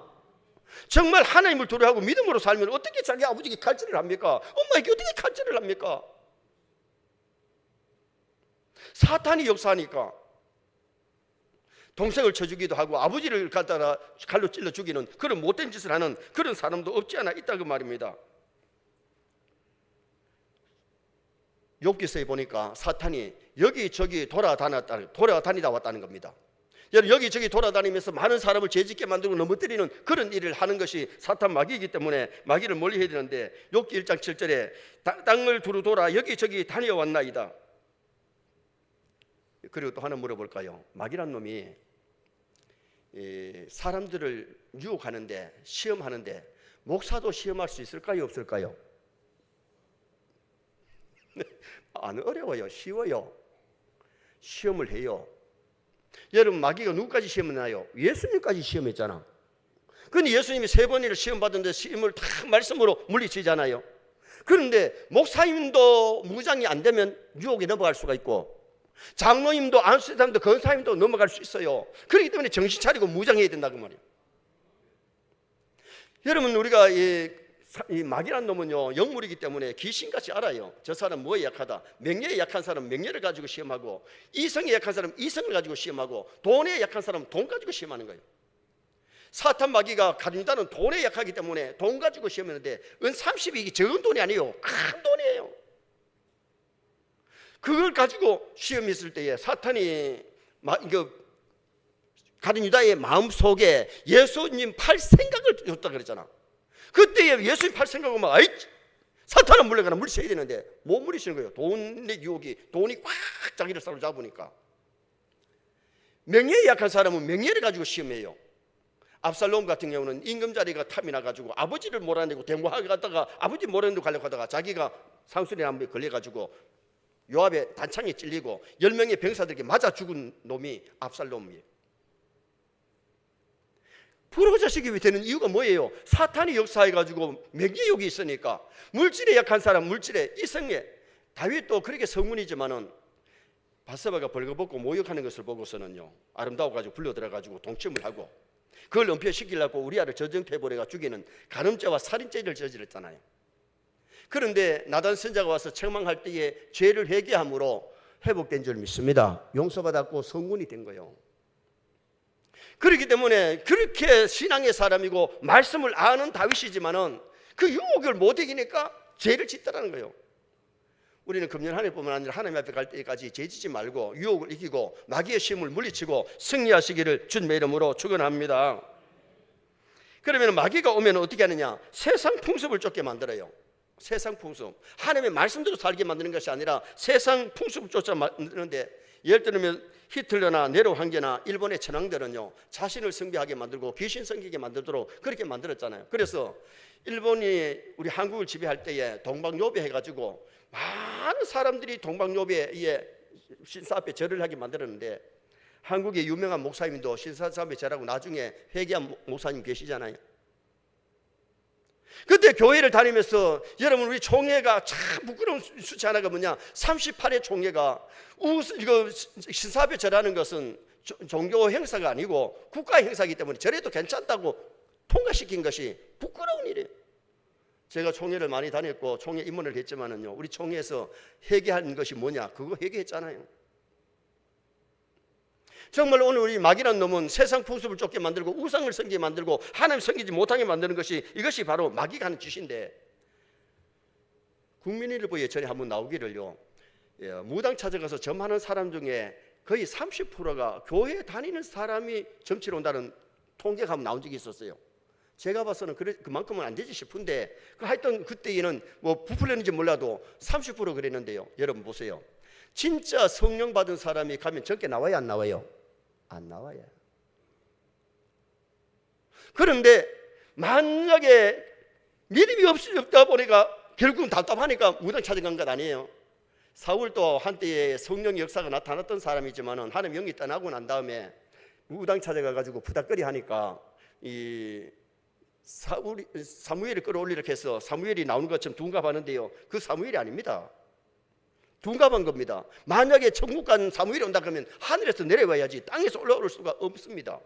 정말 하나님을 두려워하고 믿음으로 살면 어떻게 자기 아버지에게 칼질을 합니까? 엄마에게 어떻게 칼질을 합니까? 사탄이 역사하니까 동생을 쳐 죽이기도 하고 아버지를 갖다가 칼로 찔러 죽이는 그런 못된 짓을 하는 그런 사람도 없지 않아 있다 그 말입니다. 욥기서에 보니까 사탄이 여기저기 돌아다니다 왔다는 겁니다. 여기저기 돌아다니면서 많은 사람을 죄짓게 만들고 넘어뜨리는 그런 일을 하는 것이 사탄 마귀이기 때문에 마귀를 멀리해야 되는데, 욥기 1장 7절에 땅을 두루 돌아 여기저기 다녀왔나이다. 그리고 또 하나 물어볼까요? 마귀란 놈이 사람들을 유혹하는데, 시험하는데 목사도 시험할 수 있을까요, 없을까요? 안 어려워요. 쉬워요. 시험을 해요. 여러분, 마귀가 누구까지 시험했나요? 예수님까지 시험했잖아. 그런데 예수님이 3번이나 시험 받았는데 시험을 다 말씀으로 물리치잖아요. 그런데 목사님도 무장이 안 되면 유혹에 넘어갈 수가 있고, 장로님도 안수사님도 권사님도 넘어갈 수 있어요. 그렇기 때문에 정신 차리고 무장해야 된다고 말이에요. 여러분, 우리가 이 마귀란 놈은요, 영물이기 때문에 귀신같이 알아요. 저 사람 뭐에 약하다. 명예에 약한 사람 명예를 가지고 시험하고, 이성에 약한 사람 이성을 가지고 시험하고, 돈에 약한 사람 돈 가지고 시험하는 거예요. 사탄 마귀가 가진다는 돈에 약하기 때문에 돈 가지고 시험했는데, 은 30이 적은 돈이 아니에요. 큰 돈이에요. 그걸 가지고 시험했을 때에 사탄이 가룟 유다의 마음속에 예수님 팔 생각을 줬다 그랬잖아. 그때 예수님 팔 생각하면 아이 사탄은 물러가나 물리쳐야 되는데 못 물리치는 거예요. 돈의 유혹이, 돈이 꽉 자기를 사로잡으니까. 명예에 약한 사람은 명예를 가지고 시험해요. 압살롬 같은 경우는 임금자리가 탐이 나가지고 아버지를 몰아내고 대모하게 갔다가 아버지 몰아내고 가려고 하다가 자기가 상술의 나무에 걸려가지고 요압의 단창에 찔리고 10명의 병사들에게 맞아 죽은 놈이 압살롬이에요. 부르자식이 되는 이유가 뭐예요? 사탄이 역사해가지고 명예욕이 있으니까. 물질에 약한 사람, 물질에 이성에. 다윗도 그렇게 성문이지만은 바세바가 벌거벗고 모욕하는 것을 보고서는요, 아름다워가지고 불려들어가지고 동침을 하고 그걸 은폐시키려고 우리아를 저정태버려가 죽이는 간음죄와 살인죄를 저질렀잖아요. 그런데 나단 선자가 와서 책망할 때에 죄를 회개함으로 회복된 줄 믿습니다. 용서받았고 성군이 된 거예요. 그렇기 때문에 그렇게 신앙의 사람이고 말씀을 아는 다윗이지만은 그 유혹을 못 이기니까 죄를 짓더라는 거예요. 우리는 금년 한 해뿐만 아니라 하나님 앞에 갈 때까지 죄 짓지 말고 유혹을 이기고 마귀의 힘을 물리치고 승리하시기를 주님의 이름으로 축원합니다. 그러면 마귀가 오면 어떻게 하느냐? 세상 풍습을 쫓게 만들어요. 세상 풍습, 하나님의 말씀대로 살게 만드는 것이 아니라 세상 풍습을 쫓아 만드는데, 예를 들면 히틀러나 네로 황제나 일본의 천황들은요, 자신을 숭배하게 만들고 귀신 섬기게 만들도록 그렇게 만들었잖아요. 그래서 일본이 우리 한국을 지배할 때에 동방요배 해가지고 많은 사람들이 동방요배에 신사 앞에 절을 하게 만들었는데, 한국의 유명한 목사님도 신사 앞에 절하고 나중에 회개한 목사님 계시잖아요. 그때 교회를 다니면서 여러분, 우리 총회가 참 부끄러운 수치 하나가 뭐냐? 38회 총회가 이거 신사 앞에 절하는 것은 종교 행사가 아니고 국가 행사이기 때문에 절해도 괜찮다고 통과시킨 것이 부끄러운 일이에요. 제가 총회를 많이 다녔고 총회 입문을 했지만은요, 우리 총회에서 회개한 것이 뭐냐? 그거 회개했잖아요. 정말 오늘 우리 마귀란 놈은 세상 풍습을 쫓게 만들고 우상을 섬기게 만들고 하나님 섬기지 못하게 만드는 것이, 이것이 바로 마귀가 하는 짓인데, 국민일보에 전에 한번 나오기를요, 무당 찾아가서 점하는 사람 중에 거의 30%가 교회 다니는 사람이 점치러 온다는 통계가 한번 나온 적이 있었어요. 제가 봐서는 그만큼은 안 되지 싶은데, 하여튼 그때에는 뭐 부풀렸는지 몰라도 30% 그랬는데요. 여러분 보세요. 진짜 성령 받은 사람이 가면 적게 나와요, 안 나와요? 안 나와요. 그런데 만약에 믿음이 없다 보니까 결국은 답답하니까 무당 찾아간 것 아니에요. 사울도 한때에 성령의 역사가 나타났던 사람이지만은 하나님 영이 떠나고 난 다음에 무당 찾아가가지고 부닥거리 하니까 이 사무엘이 끌어올리려 해서 사무엘이 나오는 것처럼 둔갑하는데요, 그 사무엘이 아닙니다. 둔갑한 겁니다. 만약에 천국 간 사무엘이 온다 그러면 하늘에서 내려와야지 땅에서 올라올 수가 없습니다.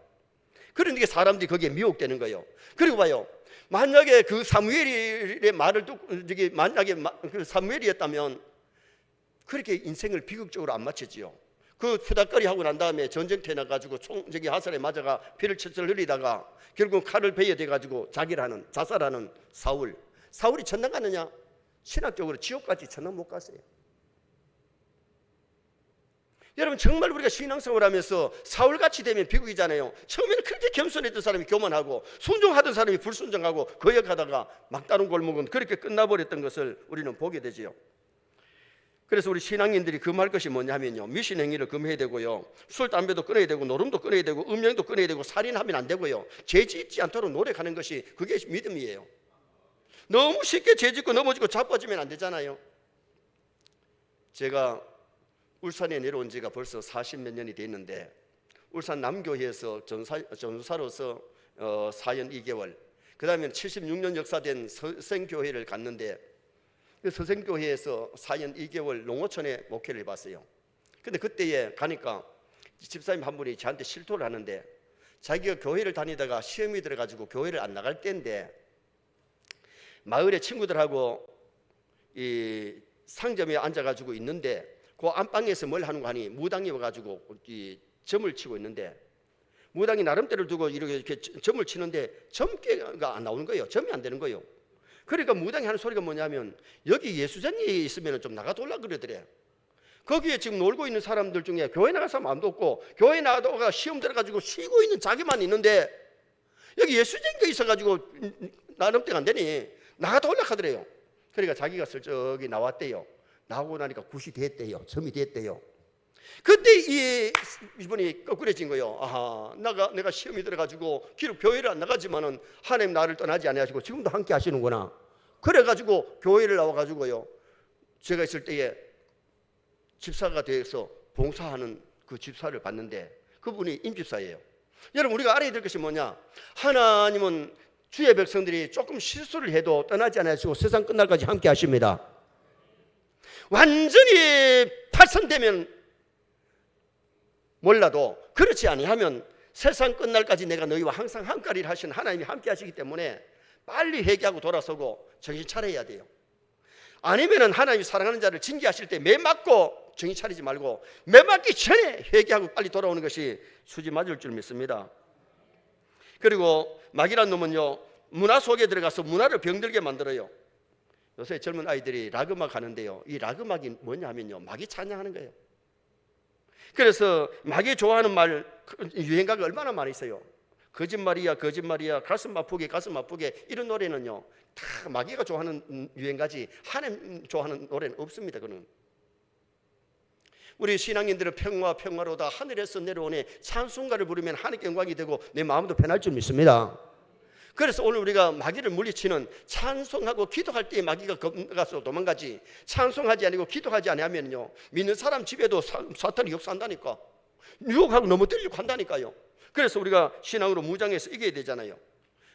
그러니까 사람들이 거기에 미혹되는 거예요. 그리고 봐요, 만약에 그 사무엘의 말을 듣고 만약에 그 사무엘이었다면 그렇게 인생을 비극적으로 안 마치지요. 그 푸닥거리 하고 난 다음에 전쟁터에 나가지고 화살에 맞아가 피를 철철 흘리다가 결국 칼을 베어 대가지고 자살하는 사울이 천당 갔느냐? 신학적으로 지옥까지 천당 못 갔어요. 여러분, 정말 우리가 신앙생활 하면서 사울같이 되면 비극이잖아요. 처음에는 그렇게 겸손했던 사람이 교만하고 순종하던 사람이 불순종하고 거역하다가 막다른 골목은 그렇게 끝나버렸던 것을 우리는 보게 되지요. 그래서 우리 신앙인들이 금할 것이 뭐냐면요, 미신 행위를 금해야 되고요, 술, 담배도 끊어야 되고 노름도 끊어야 되고 음행도 끊어야 되고 살인하면 안 되고요, 죄 짓지 않도록 노력하는 것이 그게 믿음이에요. 너무 쉽게 죄 짓고 넘어지고 자빠지면 안 되잖아요. 제가 울산에 내려온 지가 벌써 40몇 년이 됐는데, 울산 남교회에서 전사로서 4년 2개월, 그 다음에 76년 역사된 서생교회를 갔는데, 그 서생교회에서 4년 2개월 농어촌에 목회를 해봤어요. 근데 그때에 가니까 집사님 한 분이 저한테 실토를 하는데, 자기가 교회를 다니다가 시험이 들어가지고 교회를 안 나갈 때인데, 마을의 친구들하고 이 상점에 앉아가지고 있는데 그 안방에서 뭘 하는 거 하니 무당이 와가지고 이 점을 치고 있는데, 무당이 나름대로 두고 이렇게 점을 치는데 점괘가 안 나오는 거예요. 점이 안 되는 거예요. 그러니까 무당이 하는 소리가 뭐냐면, 여기 예수전에 있으면 좀 나가돌라 그러더래. 거기에 지금 놀고 있는 사람들 중에 교회 나갈 사람 아무도 없고, 교회 나가다가 시험 들어가지고 쉬고 있는 자기만 있는데 여기 예수전에 있어가지고 나름대로 안 되니 나가돌라 하더래요. 그러니까 자기가 슬쩍이 나왔대요. 나오고 나니까 굿이 됐대요. 점이 됐대요. 그때 이분이 거꾸러진 거예요. 아하, 내가 시험이 들어가지고 기록 교회를 안 나가지만은 하나님 나를 떠나지 않으시고 지금도 함께 하시는구나. 그래가지고 교회를 나와가지고요, 제가 있을 때에 집사가 돼서 봉사하는 그 집사를 봤는데 그분이 임집사예요. 여러분, 우리가 알아야 될 것이 뭐냐? 하나님은 주의 백성들이 조금 실수를 해도 떠나지 않으시고 세상 끝날까지 함께 하십니다. 완전히 파손되면 몰라도 그렇지 아니하면 세상 끝날까지 내가 너희와 항상 함께하리라 하시는 하나님이 함께 하시기 때문에 빨리 회개하고 돌아서고 정신 차려야 돼요. 아니면은 하나님이 사랑하는 자를 징계하실 때 매 맞고 정신 차리지 말고 매 맞기 전에 회개하고 빨리 돌아오는 것이 수지 맞을 줄 믿습니다. 그리고 마귀란 놈은요, 문화 속에 들어가서 문화를 병들게 만들어요. 요새 젊은 아이들이 락음악 하는데요, 이 락음악이 뭐냐 하면요, 마귀 찬양하는 거예요. 그래서 마귀 좋아하는 말, 유행가가 얼마나 많이 있어요. 거짓말이야 거짓말이야, 가슴 아프게 가슴 아프게, 이런 노래는요 다 마귀가 좋아하는 유행가지 하나님 좋아하는 노래는 없습니다. 그는 우리 신앙인들은 평화로다 하늘에서 내려오네 찬송가를 부르면 하나님께 영광이 되고 내 마음도 편할 줄 믿습니다. 그래서 오늘 우리가 마귀를 물리치는 찬송하고 기도할 때 마귀가 가서 도망가지, 찬송하지 아니고 기도하지 아니하면요 믿는 사람 집에도 사탄이 역사한다니까, 유혹하고 너무 때리려고 한다니까요. 그래서 우리가 신앙으로 무장해서 이겨야 되잖아요.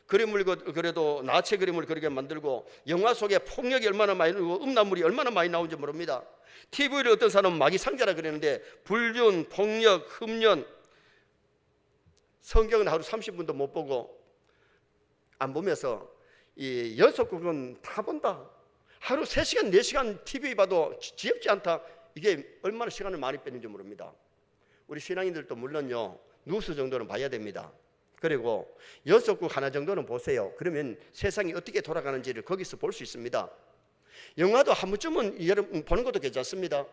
그림을 그래도 나체 그림을 그렇게 만들고, 영화 속에 폭력이 얼마나 많이 나오고 음란물이 얼마나 많이 나오는지 모릅니다. TV를 어떤 사람은 마귀 상자라 그랬는데 불륜, 폭력, 흡연, 성경은 하루 30분도 못 보고 안 보면서 이 연속극은 다 본다. 하루 3시간 4시간 TV 봐도 지겹지 않다. 이게 얼마나 시간을 많이 뺐는지 모릅니다. 우리 신앙인들도 물론요 뉴스 정도는 봐야 됩니다. 그리고 연속극 하나 정도는 보세요. 그러면 세상이 어떻게 돌아가는지를 거기서 볼 수 있습니다. 영화도 한 번쯤은 여러분 보는 것도 괜찮습니다.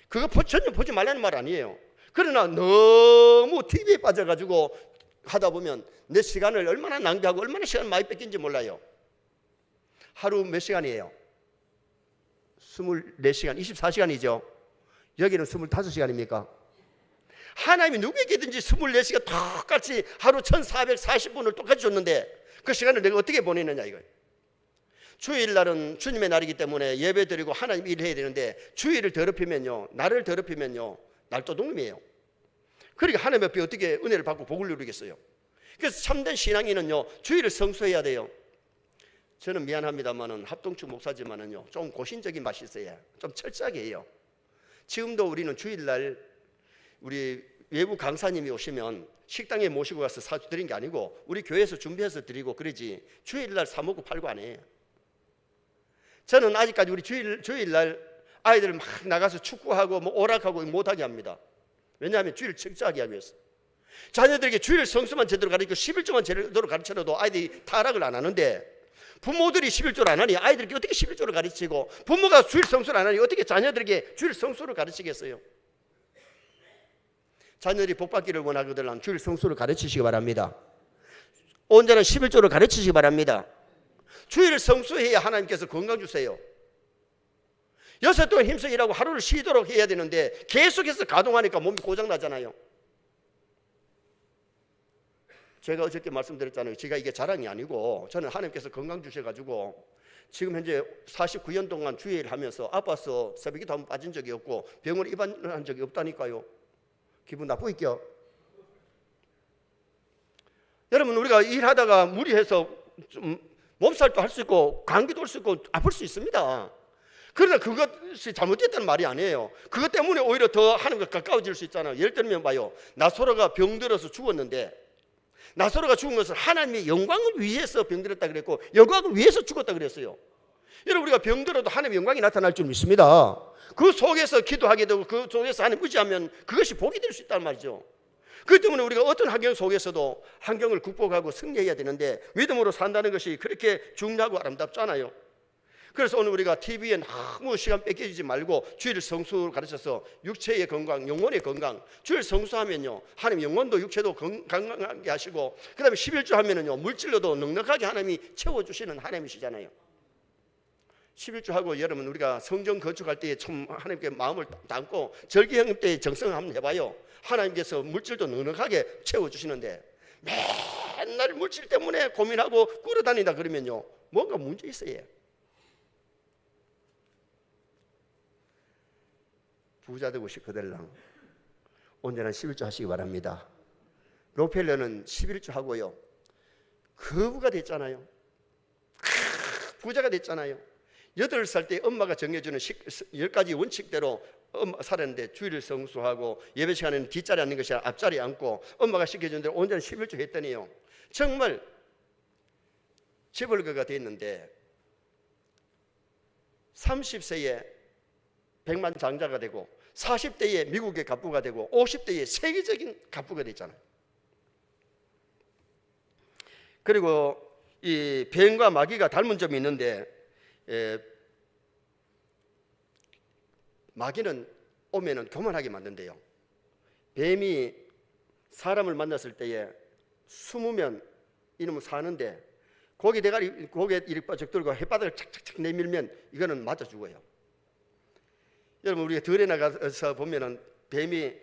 그거 전혀 보지 말라는 말 아니에요. 그러나 너무 TV에 빠져가지고 하다 보면 내 시간을 얼마나 낭비하고 얼마나 시간을 많이 뺏긴지 몰라요. 하루 몇 시간이에요? 24시간, 24시간이죠. 여기는 25시간입니까? 하나님이 누구에게든지 24시간 똑같이 하루 1440분을 똑같이 줬는데 그 시간을 내가 어떻게 보내느냐 이거예요. 주일날은 주님의 날이기 때문에 예배 드리고 하나님 일해야 되는데 주일을 더럽히면요, 나를 더럽히면요 날도둑님이에요. 그러니까 하나님 앞에 어떻게 은혜를 받고 복을 누리겠어요. 그래서 참된 신앙인은요 주일을 성수해야 돼요. 저는 미안합니다만은 합동축 목사지만은요 좀 고신적인 맛이 있어야 좀 철저하게 해요. 지금도 우리는 주일날 우리 외부 강사님이 오시면 식당에 모시고 가서 사드린 게 아니고 우리 교회에서 준비해서 드리고 그러지, 주일날 사 먹고 팔고 안 해요. 저는 아직까지 우리 주일날 아이들 막 나가서 축구하고 뭐 오락하고 못하게 합니다. 왜냐하면 주일을 철저하게 하기 위해서. 자녀들에게 주일 성수만 제대로 가르치고 11조만 제대로 가르쳐도 아이들이 타락을 안 하는데, 부모들이 11조를 안 하니 아이들에게 어떻게 11조를 가르치고, 부모가 주일 성수를 안 하니 어떻게 자녀들에게 주일 성수를 가르치겠어요? 자녀들이 복받기를 원하거든 주일 성수를 가르치시기 바랍니다. 온전한 11조를 가르치시기 바랍니다. 주일 성수해야 하나님께서 건강 주세요. 6 동안 힘써 일하고 하루를 쉬도록 해야 되는데 계속해서 가동하니까 몸이 고장나잖아요. 제가 어저께 말씀드렸잖아요. 제가 이게 자랑이 아니고 저는 하나님께서 건강 주셔가지고 지금 현재 49년 동안 주일 하면서 아파서 새벽에도 한번 빠진 적이 없고 병원 입원한 적이 없다니까요. 기분 나쁘겠죠? 여러분, 우리가 일하다가 무리해서 좀 몸살도 할 수 있고 감기도 할 수 있고 아플 수 있습니다. 그러나 그것이 잘못됐다는 말이 아니에요. 그것 때문에 오히려 더 하나님과 가까워질 수 있잖아요. 예를 들면 봐요, 나소로가 병들어서 죽었는데 나소로가 죽은 것은 하나님의 영광을 위해서 병들었다 그랬고 영광을 위해서 죽었다 그랬어요. 여러분, 우리가 병들어도 하나님의 영광이 나타날 줄 믿습니다. 그 속에서 기도하게 되고 그 속에서 하나님 의지하면 그것이 복이 될 수 있다는 말이죠. 그렇기 때문에 우리가 어떤 환경 속에서도 환경을 극복하고 승리해야 되는데 믿음으로 산다는 것이 그렇게 중요하고 아름답잖아요. 그래서 오늘 우리가 TV에 너무 시간 뺏기지 말고 주일 성수를 가르쳐서 육체의 건강, 영혼의 건강, 주일 성수하면요 하나님 영혼도 육체도 건강하게 하시고, 그 다음에 11조 하면은요 물질로도 넉넉하게 하나님이 채워주시는 하나님이시잖아요. 11조 하고 여러분, 우리가 성전 건축할 때 참 하나님께 마음을 담고 절기형 때 정성을 한번 해봐요. 하나님께서 물질도 넉넉하게 채워주시는데 맨날 물질 때문에 고민하고 끌어다닌다 그러면요 뭔가 문제 있어요. 부자 되고 싶거들랑 온전한 11조 하시기 바랍니다. 록펠러는 11조 하고요 거부가 됐잖아요. 부자가 됐잖아요. 8살 때 엄마가 정해주는 10가지 원칙대로 살았는데 주일을 성수하고 예배 시간에는 뒷자리에 앉는 것이 아니라 앞자리에 앉고 엄마가 시켜준 대로 온전히 11조 했더니요 정말 재벌가가 됐는데 30세에 백만장자가 되고 40대에 미국의 갑부가 되고 50대에 세계적인 갑부가 됐잖아요. 그리고 이 뱀과 마귀가 닮은 점이 있는데, 마귀는 오면은 교만하게 만든대요. 뱀이 사람을 만났을 때에 숨으면 이놈은 사는데, 고개 대가리 고개 이렇게 바짝 들고 혓바닥을 착착착 내밀면 이거는 맞아 죽어요. 여러분, 우리가 들에 나가서 보면은 뱀이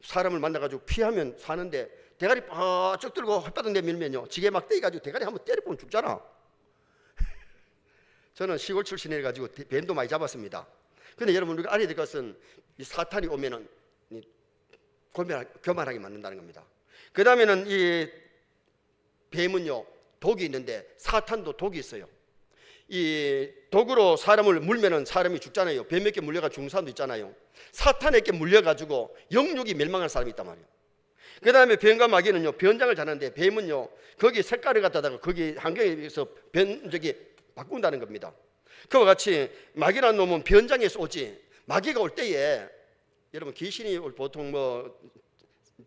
사람을 만나가지고 피하면 사는데, 대가리 바짝 들고 혓바닥 내밀면요, 지게 막 떼가지고 대가리 한번 때려보면 죽잖아. 저는 시골 출신이라가지고 뱀도 많이 잡았습니다. 근데 여러분, 우리가 알아야 될 것은 이 사탄이 오면은 교만하게 만든다는 겁니다. 그 다음에는 이 뱀은요, 독이 있는데 사탄도 독이 있어요. 이 독으로 사람을 물면은 사람이 죽잖아요. 뱀에게 물려가 죽는 사람도 있잖아요. 사탄에게 물려가지고 영육이 멸망할 사람이 있단 말이에요. 그 다음에 뱀과 마귀는요, 변장을 잘하는데, 뱀은요 거기 색깔을 갖다가 거기 환경에 비해서 바꾼다는 겁니다. 그와 같이 마귀라는 놈은 변장해서 오지, 마귀가 올 때에 여러분, 귀신이 보통 뭐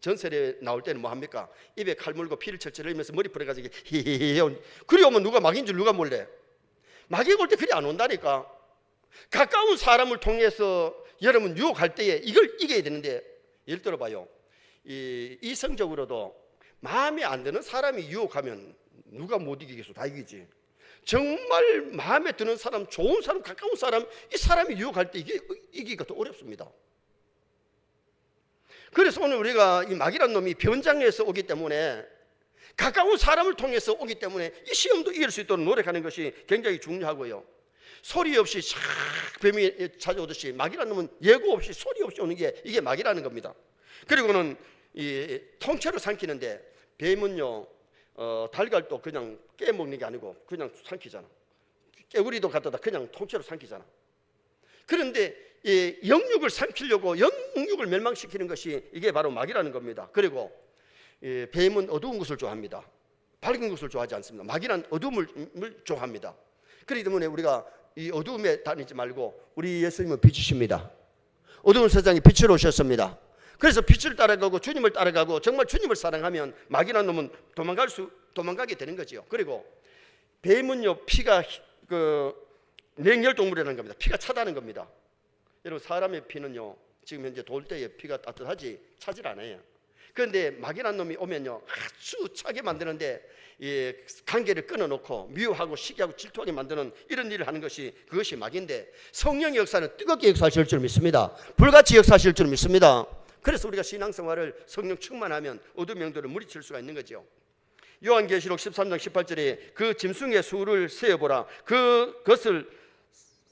전설에 나올 때는 뭐 합니까? 입에 칼 물고 피를 철철 흘리면서 머리 풀어가지고 히히히, 그리 오면 누가 마귀인 줄 누가 몰래? 마귀가 올 때 그리 안 온다니까. 가까운 사람을 통해서 여러분 유혹할 때에 이걸 이겨야 되는데, 예를 들어 봐요. 이성적으로도 마음에 안 드는 사람이 유혹하면 누가 못 이기겠어? 다 이기지. 정말 마음에 드는 사람, 좋은 사람, 가까운 사람, 이 사람이 유혹할 때 이기기가 더 어렵습니다. 그래서 오늘 우리가 이 마귀란 놈이 변장해서 오기 때문에, 가까운 사람을 통해서 오기 때문에 이 시험도 이길 수 있도록 노력하는 것이 굉장히 중요하고요. 소리 없이 샥 뱀이 찾아오듯이 마귀란 놈은 예고 없이 소리 없이 오는 게 이게 마귀라는 겁니다. 그리고는 이 통째로 삼키는데, 뱀은요 달걀도 그냥 깨먹는 게 아니고 그냥 삼키잖아. 깨구리도 갖다가 그냥 통째로 삼키잖아. 그런데 이 영육을 삼키려고 영육을 멸망시키는 것이 이게 바로 마귀라는 겁니다. 그리고 뱀은 어두운 것을 좋아합니다. 밝은 것을 좋아하지 않습니다. 마귀는 어두움을 좋아합니다. 그렇기 때문에 우리가 이 어두움에 다니지 말고, 우리 예수님은 빛이십니다. 어두운 세상에 빛으로 오셨습니다. 그래서 빛을 따라가고 주님을 따라가고 정말 주님을 사랑하면 마귀라는 놈은 도망가게 되는 거죠. 그리고 뱀은요, 피가 냉혈동물이라는 겁니다. 피가 차다는 겁니다. 여러분, 사람의 피는요 지금 현재 돌 때에 피가 따뜻하지 차질 않아요. 그런데 마귀란 놈이 오면요 아주 차게 만드는데, 이 관계를 끊어놓고 미워하고 시기하고 질투하게 만드는 이런 일을 하는 것이, 그것이 마귀인데, 성령의 역사는 뜨겁게 역사하실 줄 믿습니다. 불같이 역사하실 줄 믿습니다. 그래서 우리가 신앙생활을 성령 충만하면 어두운 영들을 물리칠 수가 있는 거죠. 요한계시록 13장 18절에 그 짐승의 수를 세어보라. 그것을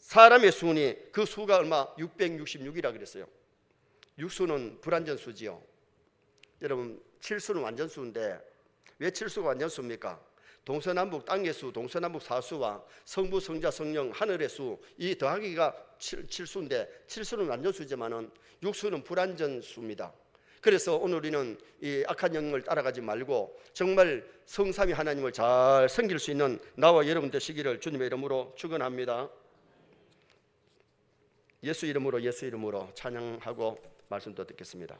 사람의 수니 그 수가 얼마? 666이라 그랬어요. 6수는 불완전수지요. 여러분, 7수는 완전수인데 왜 7수가 완전수입니까? 동서남북 땅의 수, 동서남북 사수와 성부, 성자, 성령, 하늘의 수, 이 더하기가 7수인데 7수는 완전수지만은 6수는 불완전수입니다. 그래서 오늘 우리는 이 악한 영을 따라가지 말고 정말 성삼위 하나님을 잘 섬길 수 있는 나와 여러분 되시기를 주님의 이름으로 축원합니다. 예수 이름으로 찬양하고 말씀도 듣겠습니다.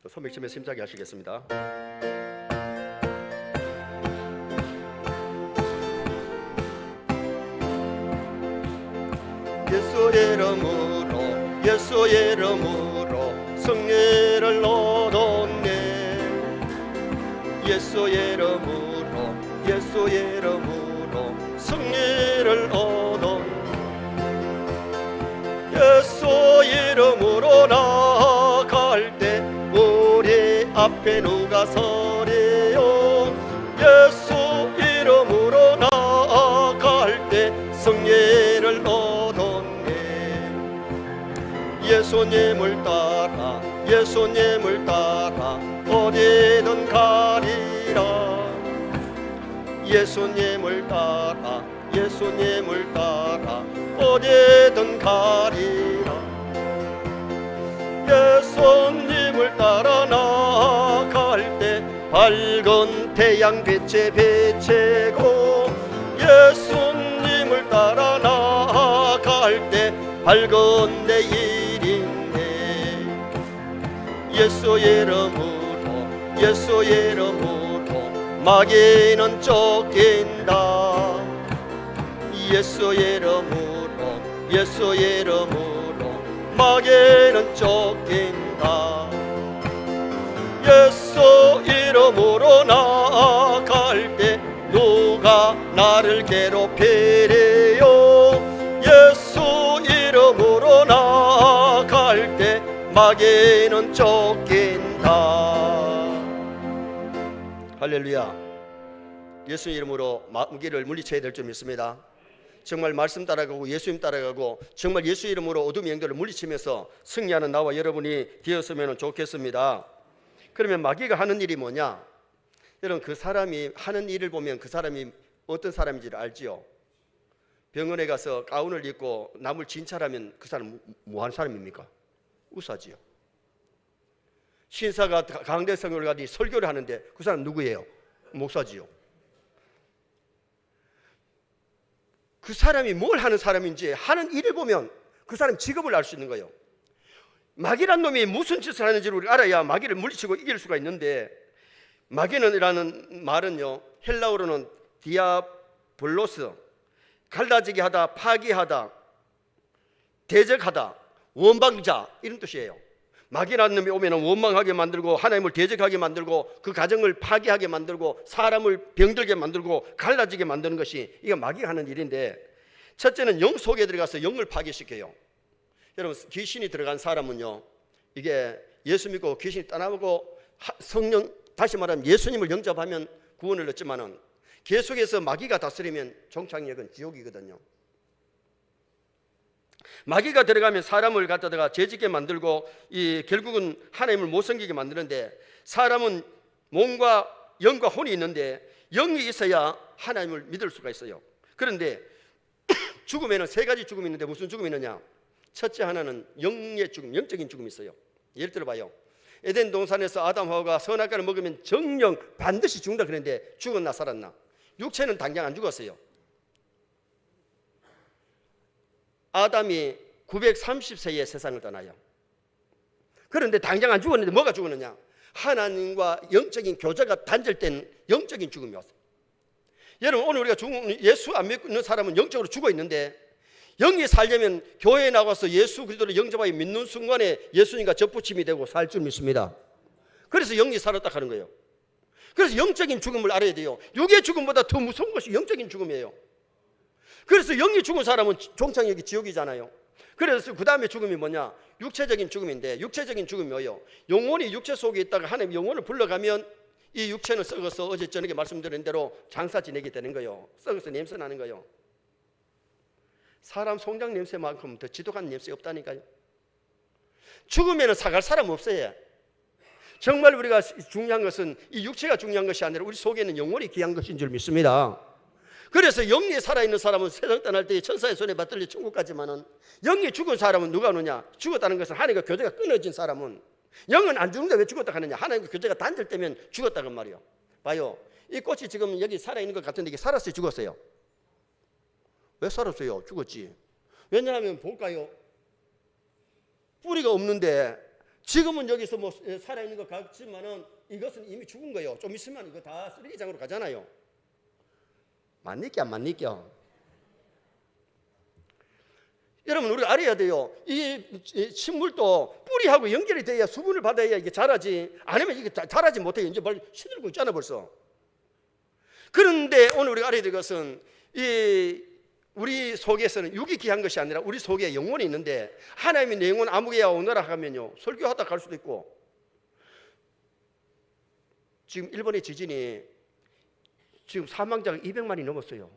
소맥침에 심차게 하시겠습니다. 예수의 이름으로 승리를 얻었네. 예수의 이름으로 승리를 얻었네. 예수 이름으로 나아갈 때 우리 앞에 누가 서리요. 예수 이름으로 나아갈 때 승리를 얻었네. 예수님을 따라 어디든 가리라. 예수님을 따라 어디든 가리라. 예수님을 따라 나아갈 때 밝은 태양빛에 비치고, 예수님을 따라 나아갈 때 밝은 내일인데 예수의 이름으로 예수의 이름으로 마귀는 쫓긴다. 예수의 이름으로 예수의 이름으로 마귀는 쫓긴다. 예수 이름으로 나아갈 때 누가 나를 괴롭히리요. 예수 이름으로 나아갈 때 마귀는 쫓긴다. 할렐루야. 예수 이름으로 마귀를 물리쳐야 될 줄 믿습니다. 정말 말씀 따라가고 예수님 따라가고 정말 예수 이름으로 어둠의 영들을 물리치면서 승리하는 나와 여러분이 되었으면 좋겠습니다. 그러면 마귀가 하는 일이 뭐냐? 여러분, 그 사람이 하는 일을 보면 그 사람이 어떤 사람인지를 알지요. 병원에 가서 가운을 입고 남을 진찰하면 그 사람 뭐 하는 사람입니까? 의사지요. 신사가 강대성을 가지고 설교를 하는데 그 사람 누구예요? 목사지요. 그 사람이 뭘 하는 사람인지 하는 일을 보면 그 사람 직업을 알 수 있는 거예요. 마귀란 놈이 무슨 짓을 하는지를 우리가 알아야 마귀를 물리치고 이길 수가 있는데, 마귀는이라는 말은요, 헬라어로는 디아블로스, 갈라지게 하다, 파괴하다, 대적하다, 원망자 이런 뜻이에요. 마귀라는 놈이 오면 원망하게 만들고 하나님을 대적하게 만들고 그 가정을 파괴하게 만들고 사람을 병들게 만들고 갈라지게 만드는 것이 이게 마귀가 하는 일인데, 첫째는 영 속에 들어가서 영을 파괴시켜요. 여러분, 귀신이 들어간 사람은요, 이게 예수 믿고 귀신이 떠나고 성령, 다시 말하면 예수님을 영접하면 구원을 얻지만은 계속해서 마귀가 다스리면 종착역은 지옥이거든요. 마귀가 들어가면 사람을 갖다가 죄짓게 만들고 결국은 하나님을 못 섬기게 만드는데, 사람은 몸과 영과 혼이 있는데 영이 있어야 하나님을 믿을 수가 있어요. 그런데 죽음에는 세 가지 죽음이 있는데 무슨 죽음이 있느냐? 첫째 하나는 영의 죽음, 영적인 죽음이 있어요. 예를 들어봐요. 에덴 동산에서 아담 하와가 선악과를 먹으면 정령 반드시 죽는다 그랬는데 죽었나 살았나? 육체는 당장 안 죽었어요. 아담이 930세에 세상을 떠나요. 그런데 당장 안 죽었는데 뭐가 죽었느냐? 하나님과 영적인 교제가 단절된 영적인 죽음이 왔어요. 여러분, 오늘 우리가 예수 안 믿는 사람은 영적으로 죽어 있는데, 영이 살려면 교회에 나가서 예수 그리스도를 영접하여 믿는 순간에 예수님과 접붙임이 되고 살 줄 믿습니다. 그래서 영이 살았다 하는 거예요. 그래서 영적인 죽음을 알아야 돼요. 육의 죽음보다 더 무서운 것이 영적인 죽음이에요. 그래서 영이 죽은 사람은 종착역이 지옥이잖아요. 그래서 그 다음에 죽음이 뭐냐? 육체적인 죽음인데, 육체적인 죽음이 뭐예요? 영혼이 육체 속에 있다가 하나님 영혼을 불러가면 이 육체는 썩어서 어제 저녁에 말씀드린 대로 장사 지내게 되는 거예요. 썩어서 냄새 나는 거예요. 사람 송장 냄새만큼 더 지독한 냄새 없다니까요. 죽으면 사갈 사람 없어요. 정말 우리가 중요한 것은 이 육체가 중요한 것이 아니라 우리 속에 있는 영혼이 귀한 것인 줄 믿습니다. 그래서 영이 살아있는 사람은 세상 떠날 때 천사의 손에 받들려 천국 가지만은, 영이 죽은 사람은 누가 오느냐? 죽었다는 것은 하나님과 교제가 끊어진 사람은, 영은 안 죽는데 왜 죽었다 하느냐? 하나님과 교제가 단절되면 죽었다는 말이에요. 봐요, 이 꽃이 지금 여기 살아있는 것 같은데 이게 살았어요, 죽었어요? 왜 살았어요? 죽었지. 왜냐하면 볼까요? 뿌리가 없는데 지금은 여기서 뭐 살아있는 것 같지만은 이것은 이미 죽은 거예요. 좀 있으면 이거 다 쓰레기장으로 가잖아요. 맞니까 안 맞니까? 여러분, 우리가 알아야 돼요. 이 식물도 뿌리하고 연결이 돼야 수분을 받아야 이게 자라지, 아니면 이게 자라지 못해요. 이제 벌써 시들고 있잖아 벌써. 그런데 오늘 우리가 알아야 될 것은 우리 속에서는 육이 귀한 것이 아니라 우리 속에 영혼이 있는데, 하나님이 내 영혼 아무개야 오너라 하면요, 설교하다 갈 수도 있고. 지금 일본의 지진이 지금 사망자가 200만이 넘었어요.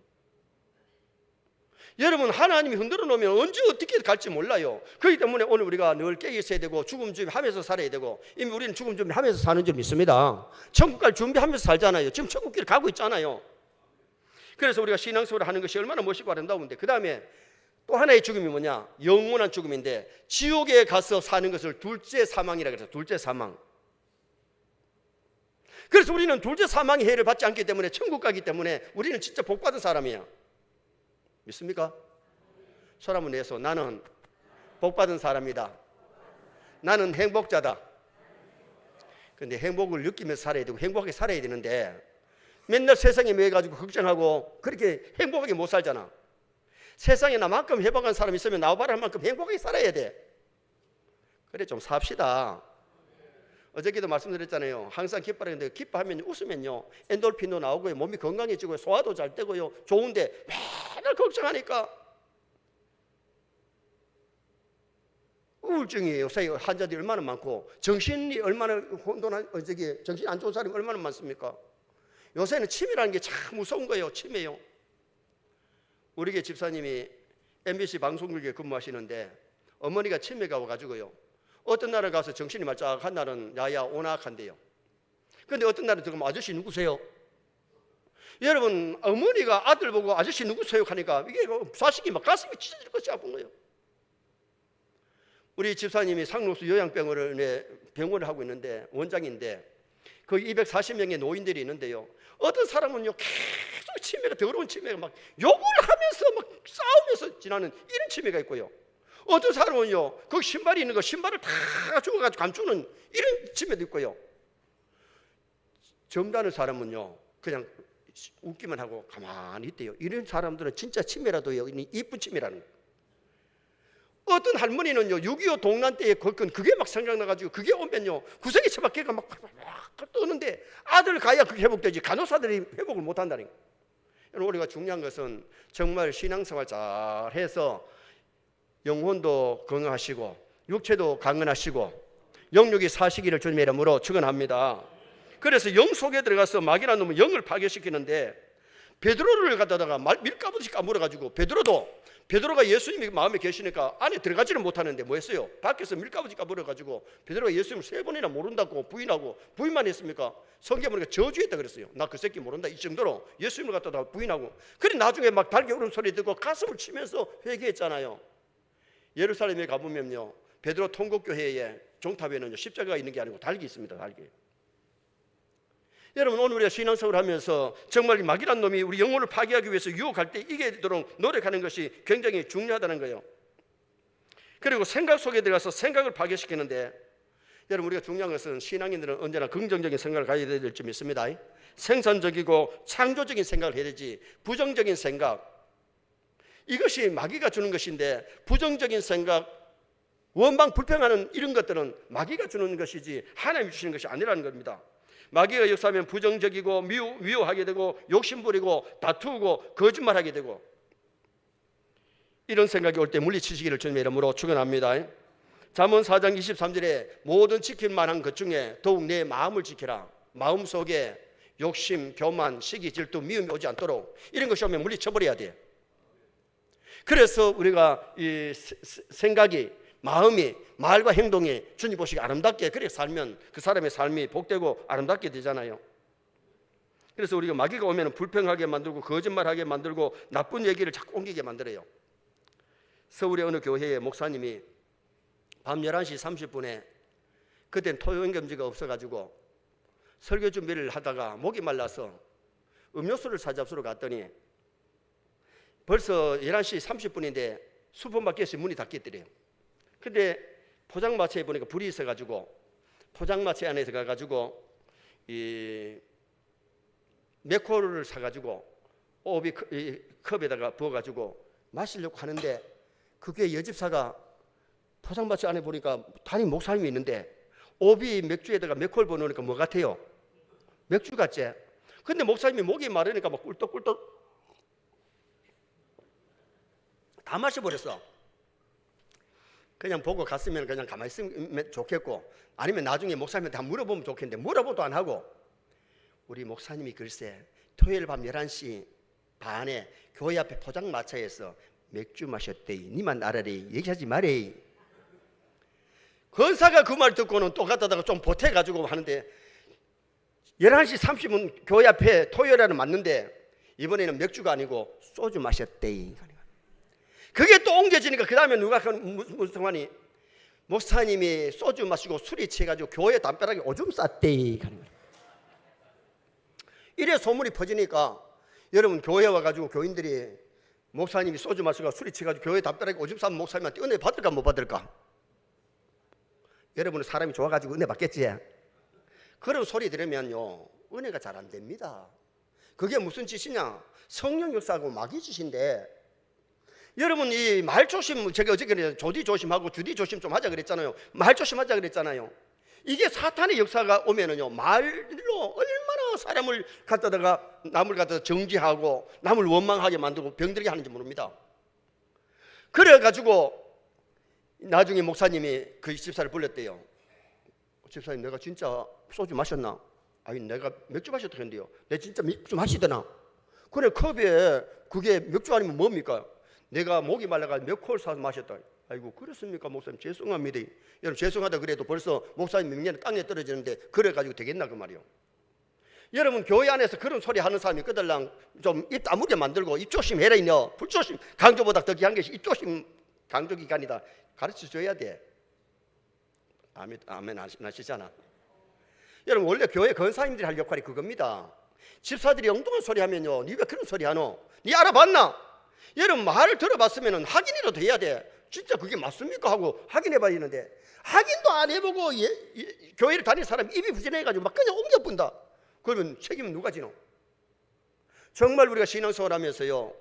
여러분, 하나님이 흔들어 놓으면 언제 어떻게 갈지 몰라요. 그렇기 때문에 오늘 우리가 늘 깨어 있어야 되고 죽음 준비하면서 살아야 되고, 이미 우리는 죽음 준비하면서 사는 줄 믿습니다. 천국 갈 준비하면서 살잖아요. 지금 천국길 가고 있잖아요. 그래서 우리가 신앙생활을 하는 것이 얼마나 멋있고 아름다운데, 그 다음에 또 하나의 죽음이 뭐냐? 영원한 죽음인데, 지옥에 가서 사는 것을 둘째 사망이라고 해서 둘째 사망. 그래서 우리는 둘째 사망의 해를 받지 않기 때문에 천국 가기 때문에 우리는 진짜 복 받은 사람이야. 믿습니까? 손 한번 내서 나는 복받은 사람이다. 나는 행복자다. 근데 행복을 느끼면서 살아야 되고 행복하게 살아야 되는데 맨날 세상에 매여가지고 걱정하고 그렇게 행복하게 못 살잖아. 세상에 나만큼 행복한 사람이 있으면 나와봐라 할 만큼 행복하게 살아야 돼. 그래 좀 삽시다. 어저께도 말씀드렸잖아요. 항상 기뻐하는데 기뻐하면 웃으면요 엔돌핀도 나오고요, 몸이 건강해지고요, 소화도 잘 되고요, 좋은데 맨날 걱정하니까 우울증이 요새 환자들이 얼마나 많고 정신이 얼마나 혼돈한 정신 안 좋은 사람이 얼마나 많습니까? 요새는 치매라는 게 참 무서운 거예요. 치매요. 우리 게 집사님이 MBC 방송국에 근무하시는데 어머니가 치매가 와가지고요, 어떤 날에 가서 정신이 말짝한 날은 야야 오락한대요. 근데 어떤 날은 들어가면 아저씨 누구세요? 여러분, 어머니가 아들 보고 아저씨 누구세요 하니까 이게 자식이 막 가슴이 찢어질 것이 아픈 거예요. 우리 집사님이 상록수 요양병원에 병원을 하고 있는데 원장인데 거기 240명의 노인들이 있는데요, 어떤 사람은요 계속 치매가, 더러운 치매가 막 욕을 하면서 막 싸우면서 지나는 이런 치매가 있고요, 어떤 사람은요 거기 신발이 있는 거 신발을 다 주워가지고 감추는 이런 치매도 있고요, 점잖은 사람은요 그냥 웃기만 하고 가만히 있대요. 이런 사람들은 진짜 치매라도요 이쁜 치매라는 거예요. 어떤 할머니는요 6.25 동란 때에 그게 막 생각나가지고 그게 오면요 구석에 처박 개가 막 떠는데 아들 가야 그게 회복되지 간호사들이 회복을 못한다는 거예요. 여러분, 우리가 중요한 것은 정말 신앙생활 잘해서 영혼도 건강하시고 육체도 강건하시고 영육이 사시기를 주님의 이름으로 축원합니다. 그래서 영 속에 들어가서 마귀라는 놈은 영을 파괴시키는데 베드로를 갖다가 밀가부터 까물어가지고 베드로가 예수님이 마음에 계시니까 안에 들어가지는 못하는데 뭐 했어요? 밖에서 밀가부터 까물어가지고 베드로가 예수님을 3번이나 모른다고 부인만 했습니까? 성경에 보니까 저주했다 그랬어요. 나 그 새끼 모른다 이 정도로 예수님을 갖다가 부인하고, 그래 나중에 막 달게 울음소리 듣고 가슴을 치면서 회개했잖아요. 예루살렘에 가보면요 베드로 통곡교회에 종탑에는 십자가가 있는 게 아니고 달기 있습니다. 달기. 여러분, 오늘 우리가 신앙생활을 하면서 정말 마귀란 놈이 우리 영혼을 파괴하기 위해서 유혹할 때 이게 되도록 노력하는 것이 굉장히 중요하다는 거예요. 그리고 생각 속에 들어가서 생각을 파괴시키는데, 여러분 우리가 중요한 것은 신앙인들은 언제나 긍정적인 생각을 가져야 될 점이 있습니다. 생산적이고 창조적인 생각을 해야 되지 부정적인 생각, 이것이 마귀가 주는 것인데 부정적인 생각, 원망 불평하는 이런 것들은 마귀가 주는 것이지 하나님이 주시는 것이 아니라는 겁니다. 마귀가 역사하면 부정적이고 미워하게 되고 욕심부리고 다투고 거짓말하게 되고, 이런 생각이 올 때 물리치시기를 주님의 이름으로 축원합니다. 잠언 4장 23절에 모든 지킬 만한 것 중에 더욱 내 마음을 지키라. 마음속에 욕심, 교만, 시기, 질투, 미움이 오지 않도록 이런 것이 오면 물리쳐버려야 돼. 그래서 우리가 이 생각이, 마음이, 말과 행동이 주님 보시기 아름답게 그렇게 살면 그 사람의 삶이 복되고 아름답게 되잖아요. 그래서 우리가 마귀가 오면 불평하게 만들고 거짓말하게 만들고 나쁜 얘기를 자꾸 옮기게 만들어요. 서울의 어느 교회의 목사님이 밤 11시 30분에 그때는 토요임금지가 없어가지고 설교 준비를 하다가 목이 말라서 음료수를 사잡수러 갔더니 벌써 11시 30분인데 슈퍼마켓에 문이 닫혔더래요. 근데 포장마차에 보니까 불이 있어가지고 포장마차 안에 들어가가지고 이 맥코를 사가지고 오비 컵에다가 부어가지고 마시려고 하는데 그게 여집사가 포장마차 안에 보니까 담임 목사님이 있는데 오비 맥주에다가 맥코를 부어놓으니까 뭐 같아요? 맥주 같지? 근데 목사님이 목이 마르니까 막 꿀떡꿀떡 다 마셔버렸어. 그냥 보고 갔으면 그냥 가만히 있으면 좋겠고, 아니면 나중에 목사님한테 다 물어보면 좋겠는데 물어보도 안 하고, 우리 목사님이 글쎄 토요일 밤 11시 반에 교회 앞에 포장마차에서 맥주 마셨대이. 니만 알아래. 얘기하지 말래. 권사가 그 말 듣고는 또 갖다가 좀 보태가지고 하는데 11시 30분 교회 앞에 토요일에는 맞는데 이번에는 맥주가 아니고 소주 마셨대이. 그게 또 옮겨지니까 그 다음에 누가 무슨 상관이, 목사님이 소주 마시고 술이 취해가지고 교회 담벼락에 오줌 쌌대. 이래 소문이 퍼지니까 여러분 교회 와가지고 교인들이 목사님이 소주 마시고 술이 취가지고 교회 답답하게 오줌 싸면 목사님한테 은혜 받을까 못 받을까? 여러분은 사람이 좋아가지고 은혜 받겠지? 그런 소리 들으면요 은혜가 잘 안 됩니다. 그게 무슨 짓이냐? 성령 역사하고 마귀 짓인데, 여러분 이 말 조심, 제가 어저께 조디 조심하고 주디 조심 좀 하자 그랬잖아요. 말 조심하자 그랬잖아요. 이게 사탄의 역사가 오면은요 말로 얼마나 사람을 갖다가 남을 갖다 정지하고 남을 원망하게 만들고 병들게 하는지 모릅니다. 그래가지고 나중에 목사님이 그 집사를 불렀대요. 집사님, 내가 진짜 소주 마셨나? 아니 내가 맥주 마셨다 했는데요. 내 진짜 맥주 마시더나? 그래, 컵에 그게 맥주 아니면 뭡니까? 내가 목이 말라가 몇 콜 사서 마셨다. 아이고 그렇습니까 목사님, 죄송합니다. 여러분 죄송하다 그래도 벌써 목사님 명예는 땅에 떨어지는데 그래가지고 되겠나 그 말이요. 여러분 교회 안에서 그런 소리 하는 사람이 그들랑 좀 입 다물게 만들고 입 조심해라 이너. 불조심 강조보다 더 귀한 것이 입 조심 강조기간이다 가르쳐줘야 돼. 아멘 안 하시잖아. 여러분 원래 교회 권사님들이 할 역할이 그겁니다. 집사들이 엉뚱한 소리 하면요, 니 왜 그런 소리 하노? 니 알아봤나? 여러분 말을 들어봤으면 확인이라도 해야 돼. 진짜 그게 맞습니까 하고 확인해봐야 되는데, 확인도 안 해보고 교회를 다니는 사람이 입이 부진해가지고 막 그냥 옮겨뿐다. 그러면 책임은 누가 지노? 정말 우리가 신앙생활 하면서요,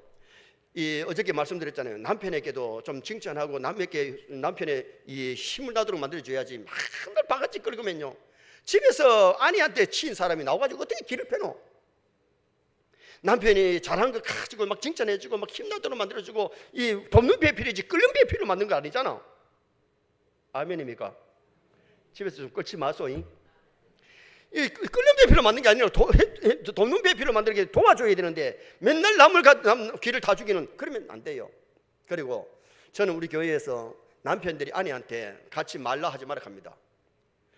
어저께 말씀드렸잖아요. 남편에게도 좀 칭찬하고 남편의 이 힘을 나도록 만들어줘야지. 맨날 바가지 긁으면요, 집에서 아내한테 치인 사람이 나와가지고 어떻게 길을 펴노? 남편이 잘한 거 가지고 막 칭찬해주고 막 힘나도록 만들어주고, 이 돕는 배필이지 끓는 배필로 만든 거 아니잖아. 아멘입니까? 집에서 좀 끓지 마소. 이 끓는 배필로 만든 게 아니라 돕는 배필로 만들게 도와줘야 되는데 맨날 남을 길을 다 죽이는, 그러면 안 돼요. 그리고 저는 우리 교회에서 남편들이 아내한테 같이 말라 하지 말아 합니다.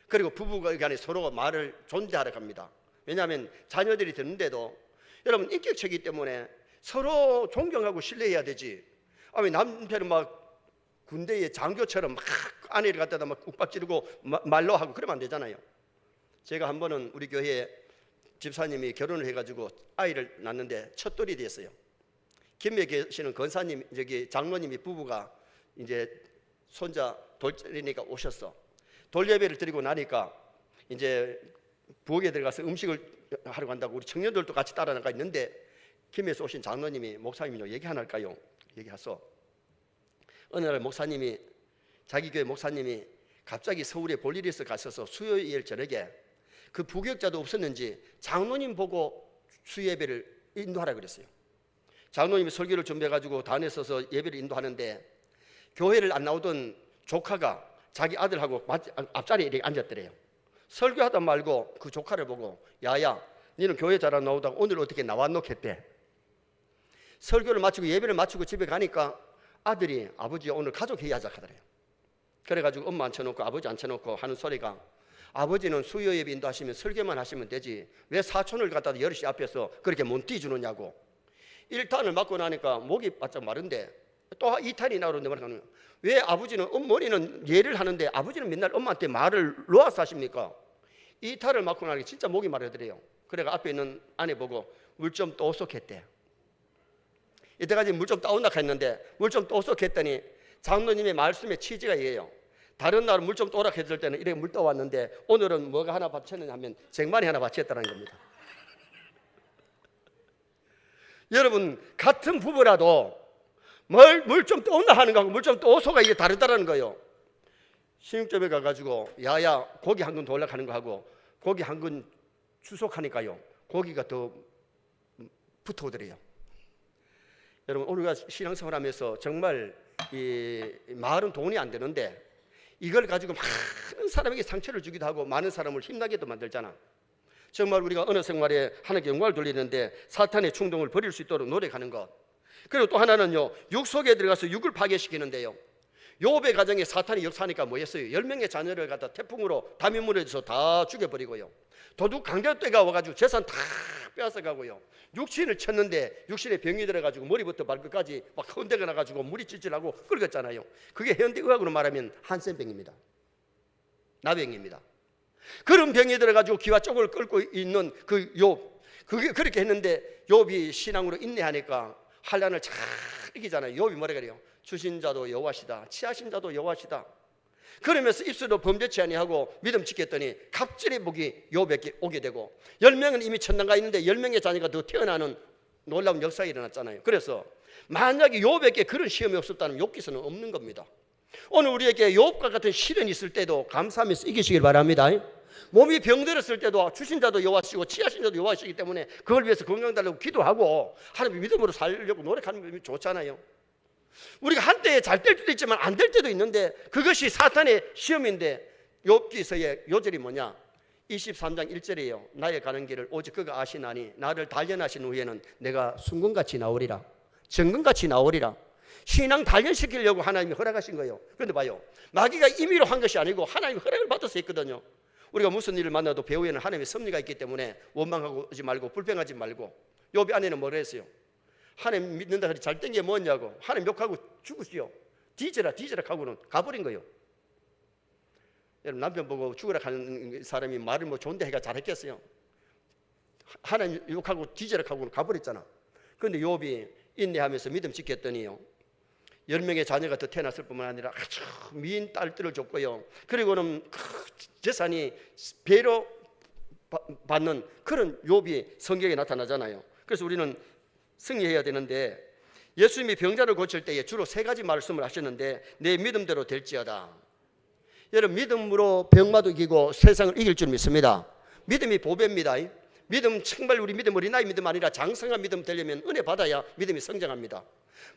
그리고 부부간에 서로 말을 존대하라 합니다. 왜냐하면 자녀들이 듣는데도 여러분 인격체이기 때문에 서로 존경하고 신뢰해야 되지. 왜 남편은 막 군대의 장교처럼 막 아내를 갖다가 막 욱박지르고 말로 하고 그러면 안 되잖아요. 제가 한 번은 우리 교회에 집사님이 결혼을 해가지고 아이를 낳는데 첫돌이 됐어요. 김에 계시는 권사님, 저기 장로님이 부부가 이제 손자 돌리니까 오셨어. 돌예배를 드리고 나니까 이제 부엌에 들어가서 음식을 하러 간다고 우리 청년들도 같이 따라 나가 있는데, 김에서 오신 장로님이 목사님요 얘기 하나 할까요? 얘기하소. 어느 날 목사님이, 자기 교회 목사님이 갑자기 서울에 볼 일이 있어 갔어서 수요일 저녁에 그 부격자도 없었는지 장로님 보고 수예배를 인도하라 그랬어요. 장로님이 설교를 준비해가지고 단에 서서 예배를 인도하는데 교회를 안 나오던 조카가 자기 아들하고 앞자리에 이렇게 앉았더래요. 설교하다 말고 그 조카를 보고, 야야 너는 교회 잘 안 나오다가 오늘 어떻게 나왔노겠대. 설교를 마치고 예배를 마치고 집에 가니까 아들이, 아버지 오늘 가족 회의하자 하더래요. 그래가지고 엄마 앉혀놓고 아버지 앉혀놓고 하는 소리가, 아버지는 수요 예배 인도하시면 설교만 하시면 되지 왜 사촌을 갖다가 여럿이 앞에서 그렇게 몸띠 주느냐고. 1탄을 맞고 나니까 목이 바짝 마른데 또 2탄이 나오는데 말하는, 왜 아버지는 어머니는 예를 하는데 아버지는 맨날 엄마한테 말을 놓아서 하십니까? 2탄을 맞고 나니까 진짜 목이 마르더래요. 그래가 앞에 있는 아내 보고 물 좀 떠오속했대. 이때까지 물 좀 떠온다 했는데 물 좀 떠오속했더니 장로님의 말씀의 취지가 이래요. 다른 날은 물 좀 떠오라 했을 때는 이렇게 물 떠왔는데 오늘은 뭐가 하나 바쳤느냐 하면 쟁반이 하나 바쳤다는 겁니다. 여러분 같은 부부라도 물 좀 떠온다 하는 거하고 물 좀 떠오소가 이게 다르다는 거예요. 신육점에 가가지고 야야 고기 한 근 더 올라가는 거하고 고기 한 근 추석하니까요 고기가 더 붙어오더래요. 여러분 오늘 우리가 신앙생활하면서 정말 이 말은 돈이 안 되는데 이걸 가지고 많은 사람에게 상처를 주기도 하고 많은 사람을 힘나게도 만들잖아. 정말 우리가 언어 생활에 하나님께 영광을 돌리는데 사탄의 충동을 버릴 수 있도록 노력하는 것. 그리고 또 하나는요, 육 속에 들어가서 육을 파괴시키는데요. 욥의 가정에 사탄이 역사하니까 뭐였어요? 10명의 자녀를 갖다 태풍으로 담임물에서 다 죽여버리고요. 도둑 강도떼가 와가지고 재산 다 빼앗아가고요. 육신을 쳤는데 육신에 병이 들어가지고 머리부터 발끝까지 막 흔대가 나가지고 물이 찔찔하고 끓였잖아요. 그게 현대의학으로 말하면 한센병입니다. 나병입니다. 그런 병이 들어가지고 기와 쪽을 끓고 있는 그 욥, 그게 그렇게 했는데 욥이 신앙으로 인내하니까 환난을 잘 이기잖아요. 욥이 뭐라 그래요? 주신 자도 여호와시다, 취하신 자도 여호와시다. 그러면서 입술로 범죄치 아니하고 믿음 지켰더니 갑절의 복이 욥에게 오게 되고 10명은 이미 천당가 있는데 10명의 자녀가 더 태어나는 놀라운 역사가 일어났잖아요. 그래서 만약에 욥에게 그런 시험이 없었다면 욥기서는 없는 겁니다. 오늘 우리에게 욥과 같은 시련이 있을 때도 감사하면서 이기시길 바랍니다. 몸이 병들었을 때도 주신 자도 여호와시고 취하신 자도 여호와시기 때문에 그걸 위해서 건강 달라고 기도하고 하나님 믿음으로 살려고 노력하는 게 좋잖아요. 우리가 한때 잘 될 때도 있지만 안 될 때도 있는데 그것이 사탄의 시험인데 욥기서의 요절이 뭐냐? 23장 1절이에요. 나의 가는 길을 오직 그가 아시나니 나를 단련하신 후에는 내가 순금같이 나오리라, 정금같이 나오리라. 신앙 단련시키려고 하나님이 허락하신 거예요. 그런데 봐요, 마귀가 임의로 한 것이 아니고 하나님이 허락을 받아서 했거든요. 우리가 무슨 일을 만나도 배후에는 하나님의 섭리가 있기 때문에 원망하지 말고 불평하지 말고. 욥이 안에는 뭐라 했어요? 하나님 믿는다 그래 잘 된 게 뭐냐고 하나님 욕하고 죽으시오. 뒤져라 하고는 가버린 거예요. 여러분, 남편 보고 죽으라 하는 사람이 말을 뭐 좋은데 해가 잘했겠어요? 하나님 욕하고 뒤져라 하고는 가버렸잖아. 그런데 욥이 인내하면서 믿음 지켰더니요, 10명의 자녀가 더 태어났을 뿐만 아니라 아주 미인 딸들을 줬고요, 그리고는 재산이 배로 받는 그런 욥이 성경에 나타나잖아요. 그래서 우리는 승리해야 되는데 예수님이 병자를 고칠 때에 주로 3가지 말씀을 하셨는데 내 믿음대로 될지어다. 여러분, 믿음으로 병마도 이기고 세상을 이길 줄 믿습니다. 믿음이 보배입니다. 믿음, 정말 우리 믿음 어린아이 믿음 아니라 장성한 믿음 되려면 은혜 받아야 믿음이 성장합니다.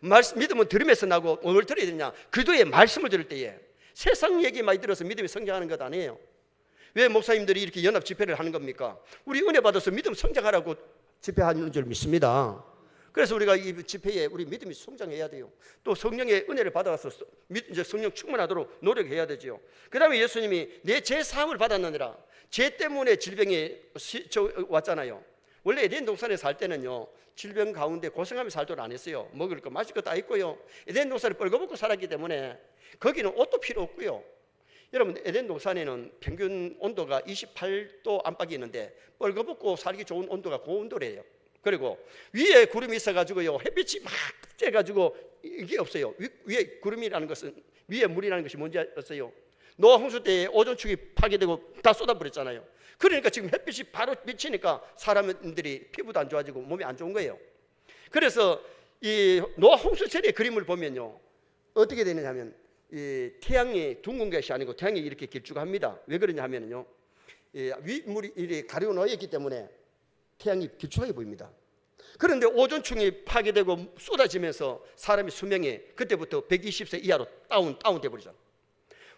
믿음은 들으면서 나고 뭘 들어야 되냐? 그도의 말씀을 들을 때에. 세상 얘기 많이 들어서 믿음이 성장하는 것 아니에요. 왜 목사님들이 이렇게 연합 집회를 하는 겁니까? 우리 은혜 받아서 믿음 성장하라고 집회하는 줄 믿습니다. 그래서 우리가 이 집회에 우리 믿음이 성장해야 돼요. 또 성령의 은혜를 받아서 이제 성령 충만하도록 노력해야 되죠. 그 다음에 예수님이 내 죄 사함을 받았느니라. 죄 때문에 질병이 왔잖아요. 원래 에덴 동산에 살 때는요, 질병 가운데 고생하면서 살도록 안 했어요. 먹을 거 마실 거 다 있고요. 에덴 동산을 뻘거벗고 살았기 때문에 거기는 옷도 필요 없고요. 여러분, 에덴 동산에는 평균 온도가 28도 안팎이 있는데 뻘거벗고 살기 좋은 온도가 그 온도래요. 그리고 위에 구름이 있어가지고요, 햇빛이 막 쬐가지고 이게 없어요. 위에 구름이라는 것은, 위에 물이라는 것이 뭔지 아세요? 노아 홍수 때 오존축이 파괴되고 다 쏟아버렸잖아요. 그러니까 지금 햇빛이 바로 비치니까 사람들이 피부도 안 좋아지고 몸이 안 좋은 거예요. 그래서 이 노아 홍수 전의 그림을 보면요, 어떻게 되느냐 하면 이 태양이 둥근 것이 아니고 태양이 이렇게 길쭉합니다. 왜 그러냐 하면요, 윗물이 이렇게 가려 놓여 있기 때문에 태양이 길쭉하게 보입니다. 그런데 오존층이 파괴되고 쏟아지면서 사람의 수명이 그때부터 120세 이하로 다운돼 버리잖아요.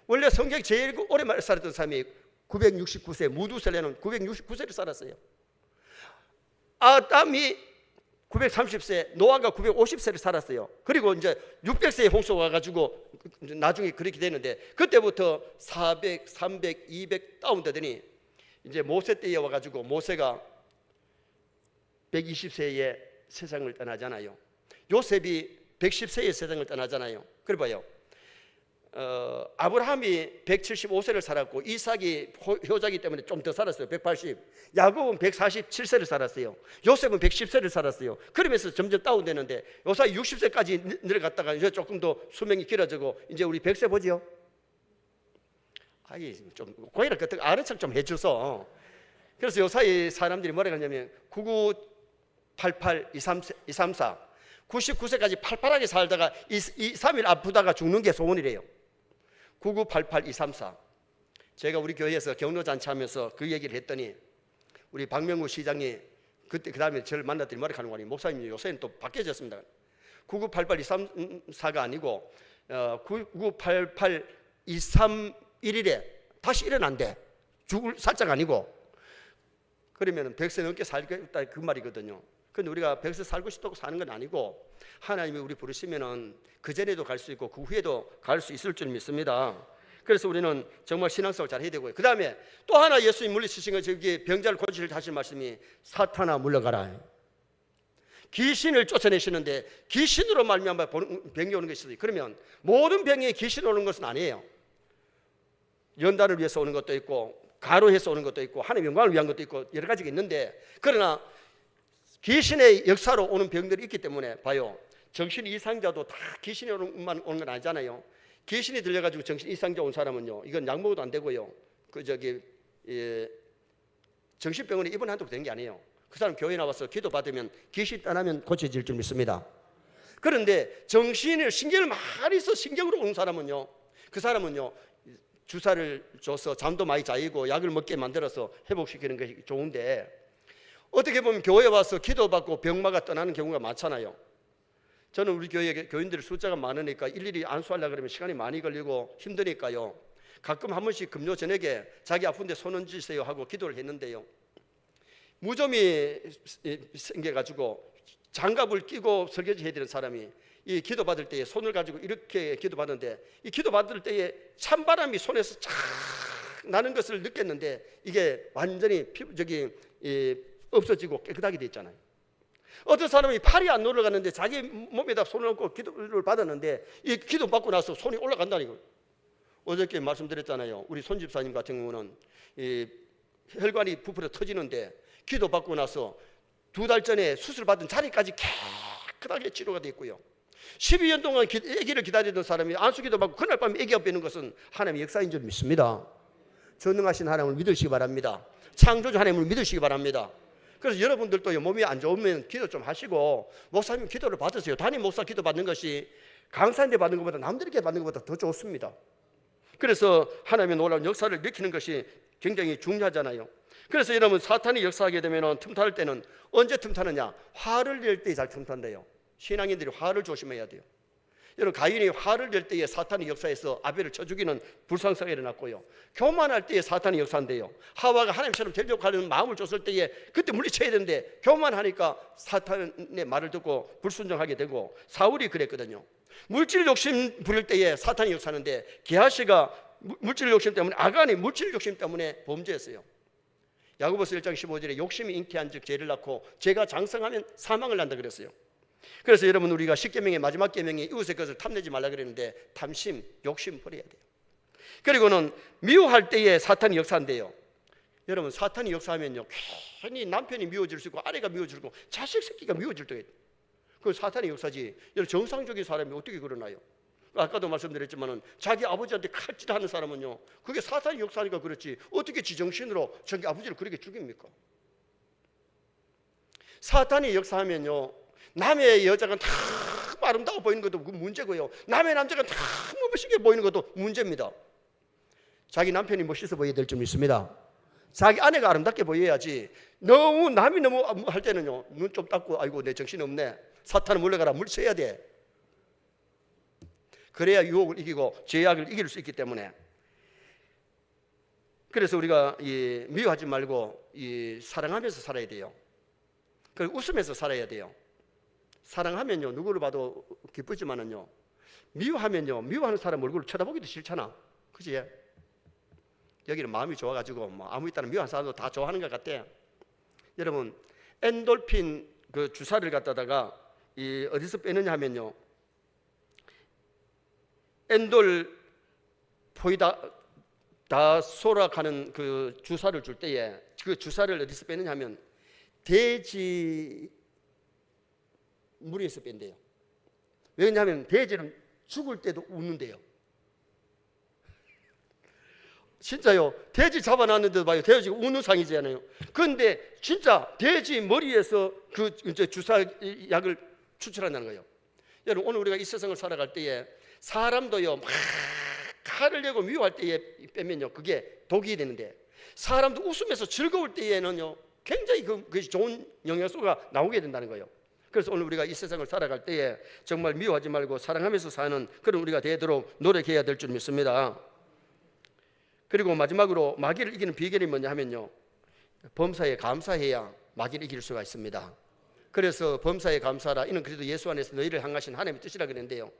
원래 성경이 제일 오래 살았던 사람이 969세, 무두셀레는 969세를 살았어요. 아담이 930세, 노아가 950세를 살았어요. 그리고 이제 600세에 홍수가 와가지고 나중에 그렇게 되는데 그때부터 400, 300, 200 다운되더니 이제 모세 때에 와가지고 모세가 120세에 세상을 떠나잖아요. 요셉이 110세에 세상을 떠나잖아요. 그래 봐요. 아브라함이 175세를 살았고 이삭이 효자기 때문에 좀 더 살았어요. 180. 야곱은 147세를 살았어요. 요셉은 110세를 살았어요. 그러면서 점점 다운되는데 요사이 60세까지 내려갔다가 이제 조금 더 수명이 길어지고 이제 우리 100세 보지요. 아이 좀 고이라 그때 아는 척 좀 해줘서. 그래서 요사이 사람들이 뭐라 하냐면 9988 234 99세까지 팔팔하게 살다가 3일 아프다가 죽는 게 소원이래요. 9988 234. 제가 우리 교회에서 경로잔치 하면서 그 얘기를 했더니 우리 박명구 시장이 그때 그 다음에 저를 만났더니 뭐라 하는 거니, 목사님 요새는 또 바뀌어졌습니다. 9988 234가 아니고 9988 231일에 다시 일어난대. 죽을 살짝 아니고. 그러면 100세 넘게 살겠다 그 말이거든요. 근데 우리가 100세 살고 싶다고 사는 건 아니고 하나님이 우리 부르시면은 그 전에도 갈 수 있고 그 후에도 갈 수 있을 줄 믿습니다. 그래서 우리는 정말 신앙생활 잘 해야 되고요. 그 다음에 또 하나 예수님 물리치신 거, 저기 병자를 고치실 때 하신 말씀이 사탄아 물러가라. 귀신을 쫓아내시는데 귀신으로 말미암아 병이 오는 것이 있어요. 그러면 모든 병에 귀신 오는 것은 아니에요. 연단을 위해서 오는 것도 있고 가로해서 오는 것도 있고 하나님의 영광을 위한 것도 있고 여러 가지가 있는데, 그러나 귀신의 역사로 오는 병들이 있기 때문에 봐요. 정신 이상자도 다 귀신이 오는 건 아니잖아요. 귀신이 들려가지고 정신 이상자 온 사람은요, 이건 약 먹어도 안 되고요. 정신병원에 입원한다고 되는 게 아니에요. 그 사람 교회 나와서 기도 받으면 귀신 떠나면 고쳐질 줄 믿습니다. 그런데 정신을 신경을 많이 써 신경으로 오는 사람은요, 그 사람은요 주사를 줘서 잠도 많이 자이고 약을 먹게 만들어서 회복시키는 것이 좋은데, 어떻게 보면 교회에 와서 기도받고 병마가 떠나는 경우가 많잖아요. 저는 우리 교회 교인들 숫자가 많으니까 일일이 안수하려고 그러면 시간이 많이 걸리고 힘드니까요, 가끔 한 번씩 금요 저녁에 자기 아픈데 손 얹으세요 하고 기도를 했는데요, 무좀이 생겨가지고 장갑을 끼고 설교지 해야 되는 사람이 이 기도받을 때에 손을 가지고 이렇게 기도받는데, 이 기도받을 때에 찬바람이 손에서 쫙 나는 것을 느꼈는데, 이게 완전히 없어지고 깨끗하게 돼 있잖아요. 어떤 사람이 팔이 안 올라가는데 자기 몸에다 손을 얹고 기도를 받았는데, 이 기도 받고 나서 손이 올라간다는 거예요. 어저께 말씀드렸잖아요. 우리 손 집사님 같은 경우는 이 혈관이 부풀어 터지는데 기도 받고 나서 2달 전에 수술 받은 자리까지 깨끗하게 치료가 됐고요. 12년 동안 아기를 기다리던 사람이 안수기도 받고 그날 밤에 아기가 빼는 것은 하나님의 역사인 줄 믿습니다. 전능하신 하나님을 믿으시기 바랍니다. 창조주 하나님을 믿으시기 바랍니다. 그래서 여러분들도 몸이 안 좋으면 기도 좀 하시고, 목사님 기도를 받으세요. 담임 목사 기도 받는 것이 강사인데 받는 것보다 남들에게 받는 것보다 더 좋습니다. 그래서 하나님의 놀라운 역사를 일으키는 것이 굉장히 중요하잖아요. 그래서 여러분, 사탄이 역사하게 되면 틈탈 때는 언제 틈타느냐? 화를 낼 때 잘 틈탄대요. 신앙인들이 화를 조심해야 돼요. 여러분, 가인이 화를 낼 때에 사탄이 역사해서 아벨을 쳐 죽이는 불상사가 일어났고요. 교만할 때에 사탄이 역사한대요. 하와가 하나님처럼 되려고 하는 마음을 줬을 때에 그때 물리쳐야 되는데 교만하니까 사탄의 말을 듣고 불순종하게 되고, 사울이 그랬거든요. 물질 욕심 부릴 때에 사탄이 역사하는데, 게하시가 물질 욕심 때문에, 아간이 물질 욕심 때문에 범죄했어요. 야고보서 1장 15절에 욕심이 잉태한 즉 죄를 낳고 죄가 장성하면 사망을 난다 그랬어요. 그래서 여러분, 우리가 10계명의 마지막 계명이 이웃의 것을 탐내지 말라 그랬는데, 탐심, 욕심 버려야 돼요. 그리고는 미워할 때에 사탄이 역사한대요. 여러분, 사탄이 역사하면요, 괜히 남편이 미워질 수 있고 아내가 미워질 수 있고 자식 새끼가 미워질 때가 있어요. 그 사탄의 역사지. 여러분, 정상적인 사람이 어떻게 그러나요? 아까도 말씀드렸지만은 자기 아버지한테 칼질하는 사람은요, 그게 사탄의 역사니까 그렇지 어떻게 지정신으로 자기 아버지를 그렇게 죽입니까? 사탄이 역사하면요, 남의 여자가 다 아름다워 보이는 것도 문제고요, 남의 남자가 다 멋있게 보이는 것도 문제입니다. 자기 남편이 멋있어 보여야 될 줄 믿습니다. 자기 아내가 아름답게 보여야지. 남이 너무 할 때는요, 눈 좀 닦고 아이고 내 정신 없네, 사탄은 물러가라, 물쳐야 돼. 그래야 유혹을 이기고 죄악을 이길 수 있기 때문에. 그래서 우리가 미워하지 말고 사랑하면서 살아야 돼요. 그리고 웃으면서 살아야 돼요. 사랑하면요, 누구를 봐도 기쁘지만은요, 미워하면요, 미워하는 사람 얼굴을 쳐다보기도 싫잖아. 그지? 여기는 마음이 좋아가지고 아무 있다는 미워하는 사람도 다 좋아하는 것 같아. 여러분, 엔돌핀 그 주사를 갖다가 어디서 빼느냐 하면요, 엔돌 포이다소라하는 그 주사를 줄 때에 그 주사를 어디서 빼느냐 하면 돼지 무리에서 뺀대요. 왜냐하면 돼지는 죽을 때도 우는데요. 진짜요. 돼지 잡아놨는데도 봐요, 돼지가 우는 상이잖아요. 그런데 진짜 돼지 머리에서 그 이제 주사 약을 추출한다는 거예요. 여러분, 오늘 우리가 이 세상을 살아갈 때에 사람도요, 막 칼을 내고 미워할 때에 빼면요, 그게 독이 되는데, 사람도 웃으면서 즐거울 때에는요, 굉장히 그것이 좋은 영양소가 나오게 된다는 거예요. 그래서 오늘 우리가 이 세상을 살아갈 때에 정말 미워하지 말고 사랑하면서 사는 그런 우리가 되도록 노력해야 될 줄 믿습니다. 그리고 마지막으로 마귀를 이기는 비결이 뭐냐 하면요, 범사에 감사해야 마귀를 이길 수가 있습니다. 그래서 범사에 감사하라, 이는 그래도 예수 안에서 너희를 향하신 하나님의 뜻이라 그랬는데요,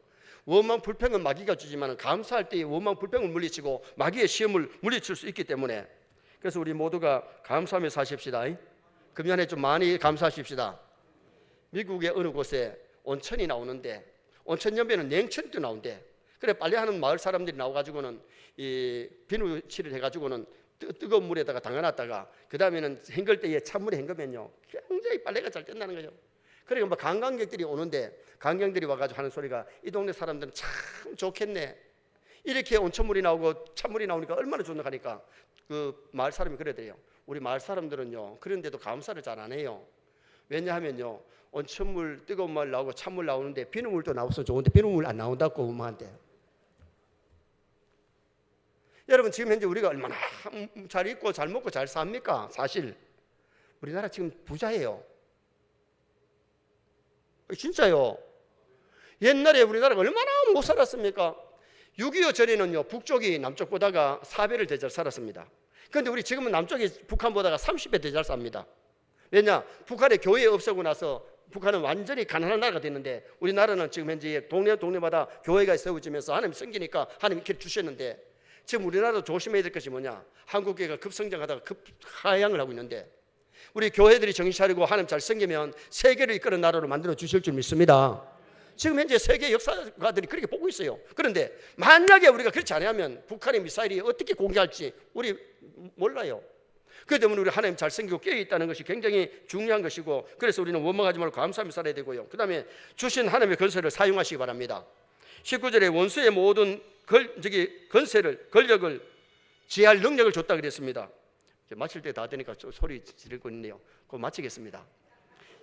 원망 불평은 마귀가 주지만 감사할 때에 원망 불평을 물리치고 마귀의 시험을 물리칠 수 있기 때문에, 그래서 우리 모두가 감사하며 사십시다. 금년에 좀 많이 감사하십시다. 미국의 어느 곳에 온천이 나오는데, 온천 옆에는 냉천도 나온대. 그래 빨래하는 마을 사람들이 나와가지고는 이 비누칠을 해가지고는 뜨거운 물에다가 담가놨다가 그 다음에는 헹글 때에 찬물에 헹구면요, 굉장히 빨래가 잘 된다는 거죠. 그러니까 뭐 관광객들이 오는데 관광객들이 와가지고 하는 소리가 이 동네 사람들은 참 좋겠네. 이렇게 온천물이 나오고 찬물이 나오니까 얼마나 좋나 하니까 그 마을 사람이 그러대요. 우리 마을 사람들은요 그런데도 감사를 잘 안 해요. 왜냐하면요 온천물 뜨거운 물 나오고 찬물 나오는데 비눗물도 나와서 좋은데 비눗물 안 나온다고 엄마한테. 여러분 지금 현재 우리가 얼마나 잘 입고 잘 먹고 잘 삽니까? 사실 우리나라 지금 부자예요. 진짜요. 옛날에 우리나라가 얼마나 못 살았습니까? 6.25 전에는요 북쪽이 남쪽보다가 4배를 더 잘 살았습니다. 그런데 우리 지금은 남쪽이 북한보다가 30배 더 잘 삽니다. 왜냐? 북한에 교회 없애고 나서 북한은 완전히 가난한 나라가 됐는데 우리나라는 지금 현재 동네마다 교회가 세워지면서 하나님 섬기니까 하나님 이렇게 주셨는데 지금 우리나라도 조심해야 될 것이 뭐냐? 한국교회가 급성장하다가 급하향을 하고 있는데 우리 교회들이 정신 차리고 하나님 잘 섬기면 세계를 이끄는 나라로 만들어 주실 줄 믿습니다. 지금 현재 세계 역사가들이 그렇게 보고 있어요. 그런데 만약에 우리가 그렇지 않으면 북한의 미사일이 어떻게 공격할지 우리 몰라요. 그렇기 때문에 우리 하나님 잘 섬기고 깨어 있다는 것이 굉장히 중요한 것이고 그래서 우리는 원망하지 말고 감사하며 살아야 되고요. 그 다음에 주신 하나님의 건설을 사용하시기 바랍니다. 19절에 원수의 모든 건세를 권력을 지할 능력을 줬다 그랬습니다. 마칠 때 다 되니까 소리 지르고 있네요. 그거 마치겠습니다.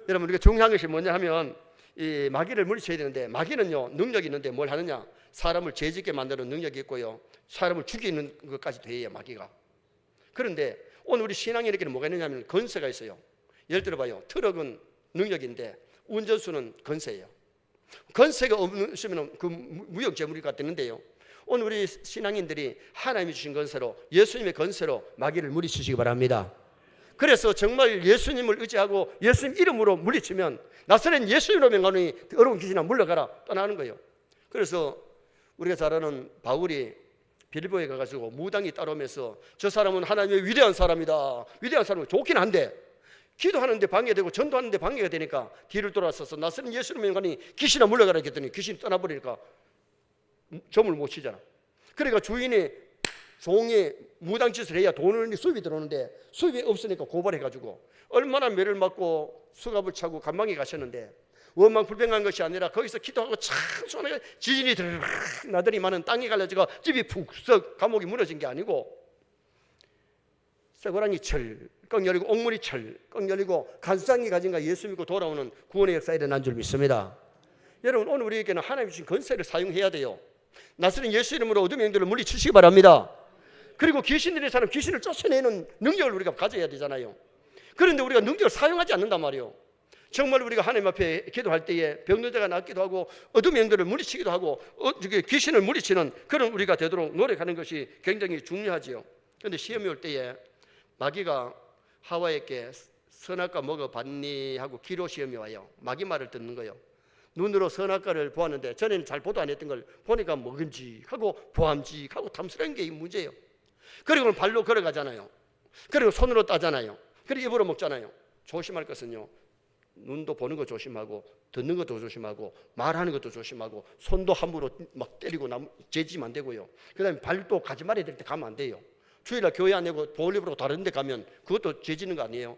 여러분 우리가 중요한 것이 뭐냐 하면 이 마귀를 물리쳐야 되는데 마귀는요 능력이 있는데 뭘 하느냐? 사람을 죄짓게 만드는 능력이 있고요 사람을 죽이는 것까지 돼요 마귀가. 그런데 오늘 우리 신앙인에게는 뭐가 있느냐면 건세가 있어요. 예를 들어봐요. 트럭은 능력인데 운전수는 건세예요. 건세가 없으면 그 무역 재물이가 되는데요. 오늘 우리 신앙인들이 하나님이 주신 건세로 예수님의 건세로 마귀를 물리치시기 바랍니다. 그래서 정말 예수님을 의지하고 예수님 이름으로 물리치면 나사렛 예수님으로 명하노니 어려운 귀신아 물러가라 떠나는 거예요. 그래서 우리가 잘 아는 바울이 빌보에 가가지고 무당이 따라오면서 저 사람은 하나님의 위대한 사람이다. 위대한 사람은 좋긴 한데 기도하는데 방해되고 전도하는데 방해가 되니까 뒤를 돌아서서 나사렛 예수님으로 명하니 귀신아 물러가라 했더니 귀신이 떠나버리니까 점을 못 치잖아. 그러니까 주인이 종이 무당짓을 해야 돈을 수입이 들어오는데 수입이 없으니까 고발해가지고 얼마나 매를 맞고 수갑을 차고 감방에 가셨는데 원망 불평한 것이 아니라 거기서 기도하고 참 손에 지진이 드르륵 나더니만은 땅이 갈라지고 집이 푹썩 감옥이 무너진 게 아니고 쇠고랑이 철꺽 열리고 옥문이 철꺽 열리고 간수장이 가진가 예수 믿고 돌아오는 구원의 역사에 일어난 줄 믿습니다. 여러분 오늘 우리에게는 하나님이 주신 건세를 사용해야 돼요. 나사렛 예수 이름으로 어둠의 영들을 물리치시기 바랍니다. 그리고 귀신들의 사람 귀신을 쫓아내는 능력을 우리가 가져야 되잖아요. 그런데 우리가 능력을 사용하지 않는단 말이에요. 정말 우리가 하나님 앞에 기도할 때에 병자가 낫기도 하고 어둠의 영들을 물리치기도 하고 귀신을 물리치는 그런 우리가 되도록 노력하는 것이 굉장히 중요하지요. 그런데 시험이 올 때에 마귀가 하와에게 선악과 먹어봤니 하고 기로 시험이 와요. 마귀 말을 듣는 거예요. 눈으로 선악과를 보았는데 전에는 잘 보도 안 했던 걸 보니까 먹음직하고 보암직하고 탐스러운 게 이 문제예요. 그리고 발로 걸어가잖아요. 그리고 손으로 따잖아요. 그리고 입으로 먹잖아요. 조심할 것은요 눈도 보는 거 조심하고 듣는 것도 조심하고 말하는 것도 조심하고 손도 함부로 막 때리고 재지면 안 되고요. 그 다음에 발도 가지 말아야 될 때 가면 안 돼요. 주일날 교회 안 내고 볼일보러 다른 데 가면 그것도 재지는 거 아니에요.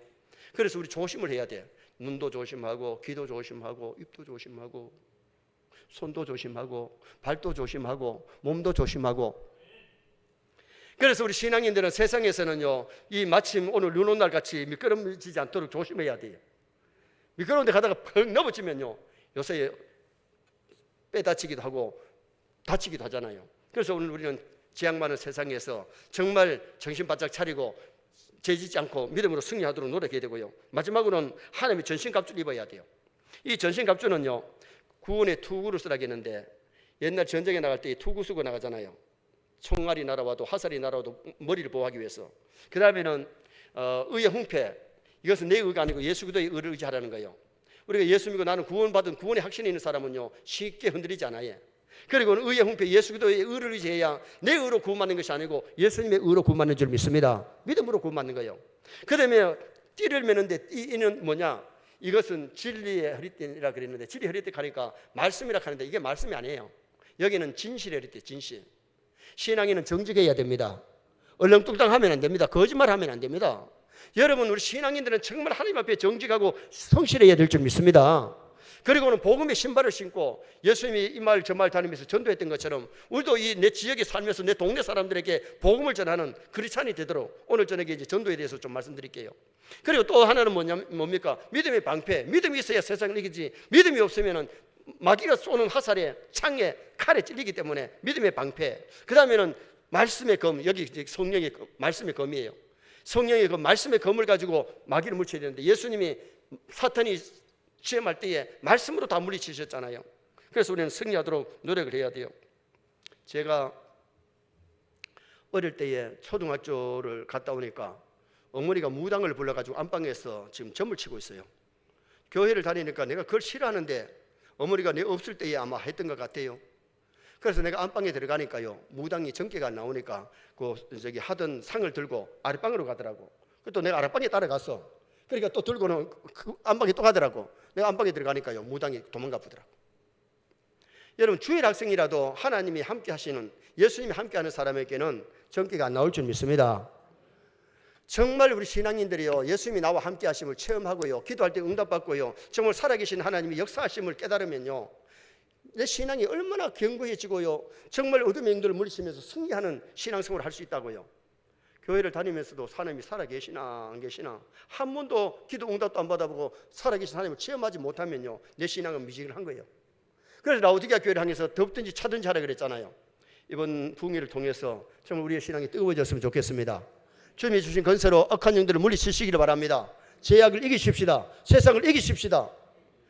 그래서 우리 조심을 해야 돼요. 눈도 조심하고 귀도 조심하고 입도 조심하고 손도 조심하고 발도 조심하고 몸도 조심하고. 그래서 우리 신앙인들은 세상에서는요 이 마침 오늘 눈 온 날 같이 미끄럼지지 않도록 조심해야 돼요. 미끄러운 데 가다가 펑 넘어지면요 요새 뼈 다치기도 하고 다치기도 하잖아요. 그래서 오늘 우리는 재앙 많은 세상에서 정말 정신 바짝 차리고 죄짓지 않고 믿음으로 승리하도록 노력해야 되고요. 마지막으로는 하나님의 전신갑주를 입어야 돼요. 이 전신갑주는요 구원의 투구를 쓰라겠는데 옛날 전쟁에 나갈 때 투구 쓰고 나가잖아요. 총알이 날아와도 화살이 날아와도 머리를 보호하기 위해서. 그 다음에는 의의 훈패, 이것은 내 의가 아니고 예수 그리스도의 의를 의지하라는 거예요. 우리가 예수 믿고 나는 구원받은 구원의 확신이 있는 사람은요 쉽게 흔들리지 않아요. 그리고 의의 훈패 예수 그리스도의 의를 의지해야 내 의로 구원받는 것이 아니고 예수님의 의로 구원받는 줄 믿습니다. 믿음으로 구원받는 거예요. 그 다음에 띠를 매는데 이는 뭐냐? 이것은 진리의 허리띠라 그랬는데 진리의 허리띠 하니까 말씀이라 하는데 이게 말씀이 아니에요. 여기는 진실의 허리띠, 진실. 신앙인은 정직해야 됩니다. 얼렁뚱땅하면 안 됩니다. 거짓말하면 안 됩니다. 여러분, 우리 신앙인들은 정말 하나님 앞에 정직하고 성실해야 될 줄 믿습니다. 그리고는 복음의 신발을 신고 예수님이 이 말 저 말 다니면서 전도했던 것처럼 우리도 이 내 지역에 살면서 내 동네 사람들에게 복음을 전하는 크리스찬이 되도록 오늘 저녁에 이제 전도에 대해서 좀 말씀드릴게요. 그리고 또 하나는 뭡니까? 믿음의 방패. 믿음이 있어야 세상을 이기지. 믿음이 없으면은 마귀가 쏘는 화살에 창에 칼에 찔리기 때문에 믿음의 방패. 그 다음에는 말씀의 검. 여기 이제 성령의 말씀의 검이에요. 성령의 그 말씀의 검을 가지고 마귀를 물쳐야 되는데 예수님이 사탄이 시험할 때에 말씀으로 다 물리치셨잖아요. 그래서 우리는 승리하도록 노력을 해야 돼요. 제가 어릴 때에 초등학교를 갔다 오니까 어머니가 무당을 불러가지고 안방에서 지금 점을 치고 있어요. 교회를 다니니까 내가 그걸 싫어하는데 어머니가 내가 없을 때에 아마 했던 것 같아요. 그래서 내가 안방에 들어가니까요, 무당이 전개가 안 나오니까 그 저기 하던 상을 들고 아랫방으로 가더라고. 또 내가 아랫방에 따라갔어. 그러니까 또 들고는 그 안방에 또 가더라고. 내가 안방에 들어가니까요, 무당이 도망가 보더라고. 여러분, 주일 학생이라도 하나님이 함께 하시는, 예수님이 함께 하는 사람에게는 전개가 안 나올 줄 믿습니다. 정말 우리 신앙인들이요, 예수님이 나와 함께 하심을 체험하고요, 기도할 때 응답받고요, 정말 살아계신 하나님이 역사하심을 깨달으면요, 내 신앙이 얼마나 견고해지고요, 정말 어둠의 영들을 물리치면서 승리하는 신앙생활을 할 수 있다고요. 교회를 다니면서도 하나님이 살아계시나 안 계시나 한 번도 기도 응답도 안 받아보고 살아계신 하나님을 체험하지 못하면요, 내 신앙은 미지근한 거예요. 그래서 라오디게아 교회를 향해서 덥든지 차든지 하라 그랬잖아요. 이번 부흥회를 통해서 정말 우리의 신앙이 뜨거워졌으면 좋겠습니다. 주님이 주신 건세로 악한 영들을 물리치시기를 바랍니다. 죄악을 이기십시다. 세상을 이기십시다.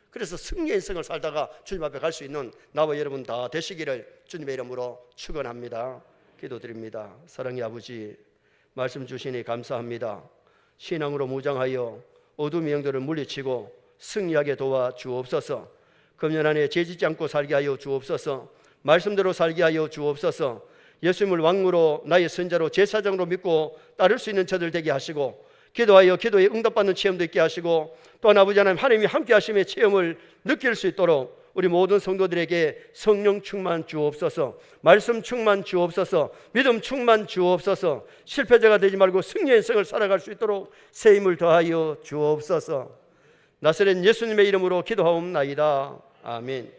그래서 승리의 인생을 살다가 주님 앞에 갈 수 있는 나와 여러분 다 되시기를 주님의 이름으로 축원합니다. 기도드립니다. 사랑의 아버지, 말씀 주시니 감사합니다. 신앙으로 무장하여 어둠의 영들을 물리치고 승리하게 도와 주옵소서. 금년 안에 죄짓지 않고 살게 하여 주옵소서. 말씀대로 살게 하여 주옵소서. 예수님을 왕으로 나의 선자로 제사장으로 믿고 따를 수 있는 저들 되게 하시고, 기도하여 기도에 응답받는 체험도 있게 하시고, 또한 아버지 하나님, 하나님이 함께 하심의 체험을 느낄 수 있도록 우리 모든 성도들에게 성령 충만 주옵소서, 말씀 충만 주옵소서, 믿음 충만 주옵소서, 실패자가 되지 말고 승리의 인생을 살아갈 수 있도록 새 힘을 더하여 주옵소서. 나사렛 예수님의 이름으로 기도하옵나이다. 아멘.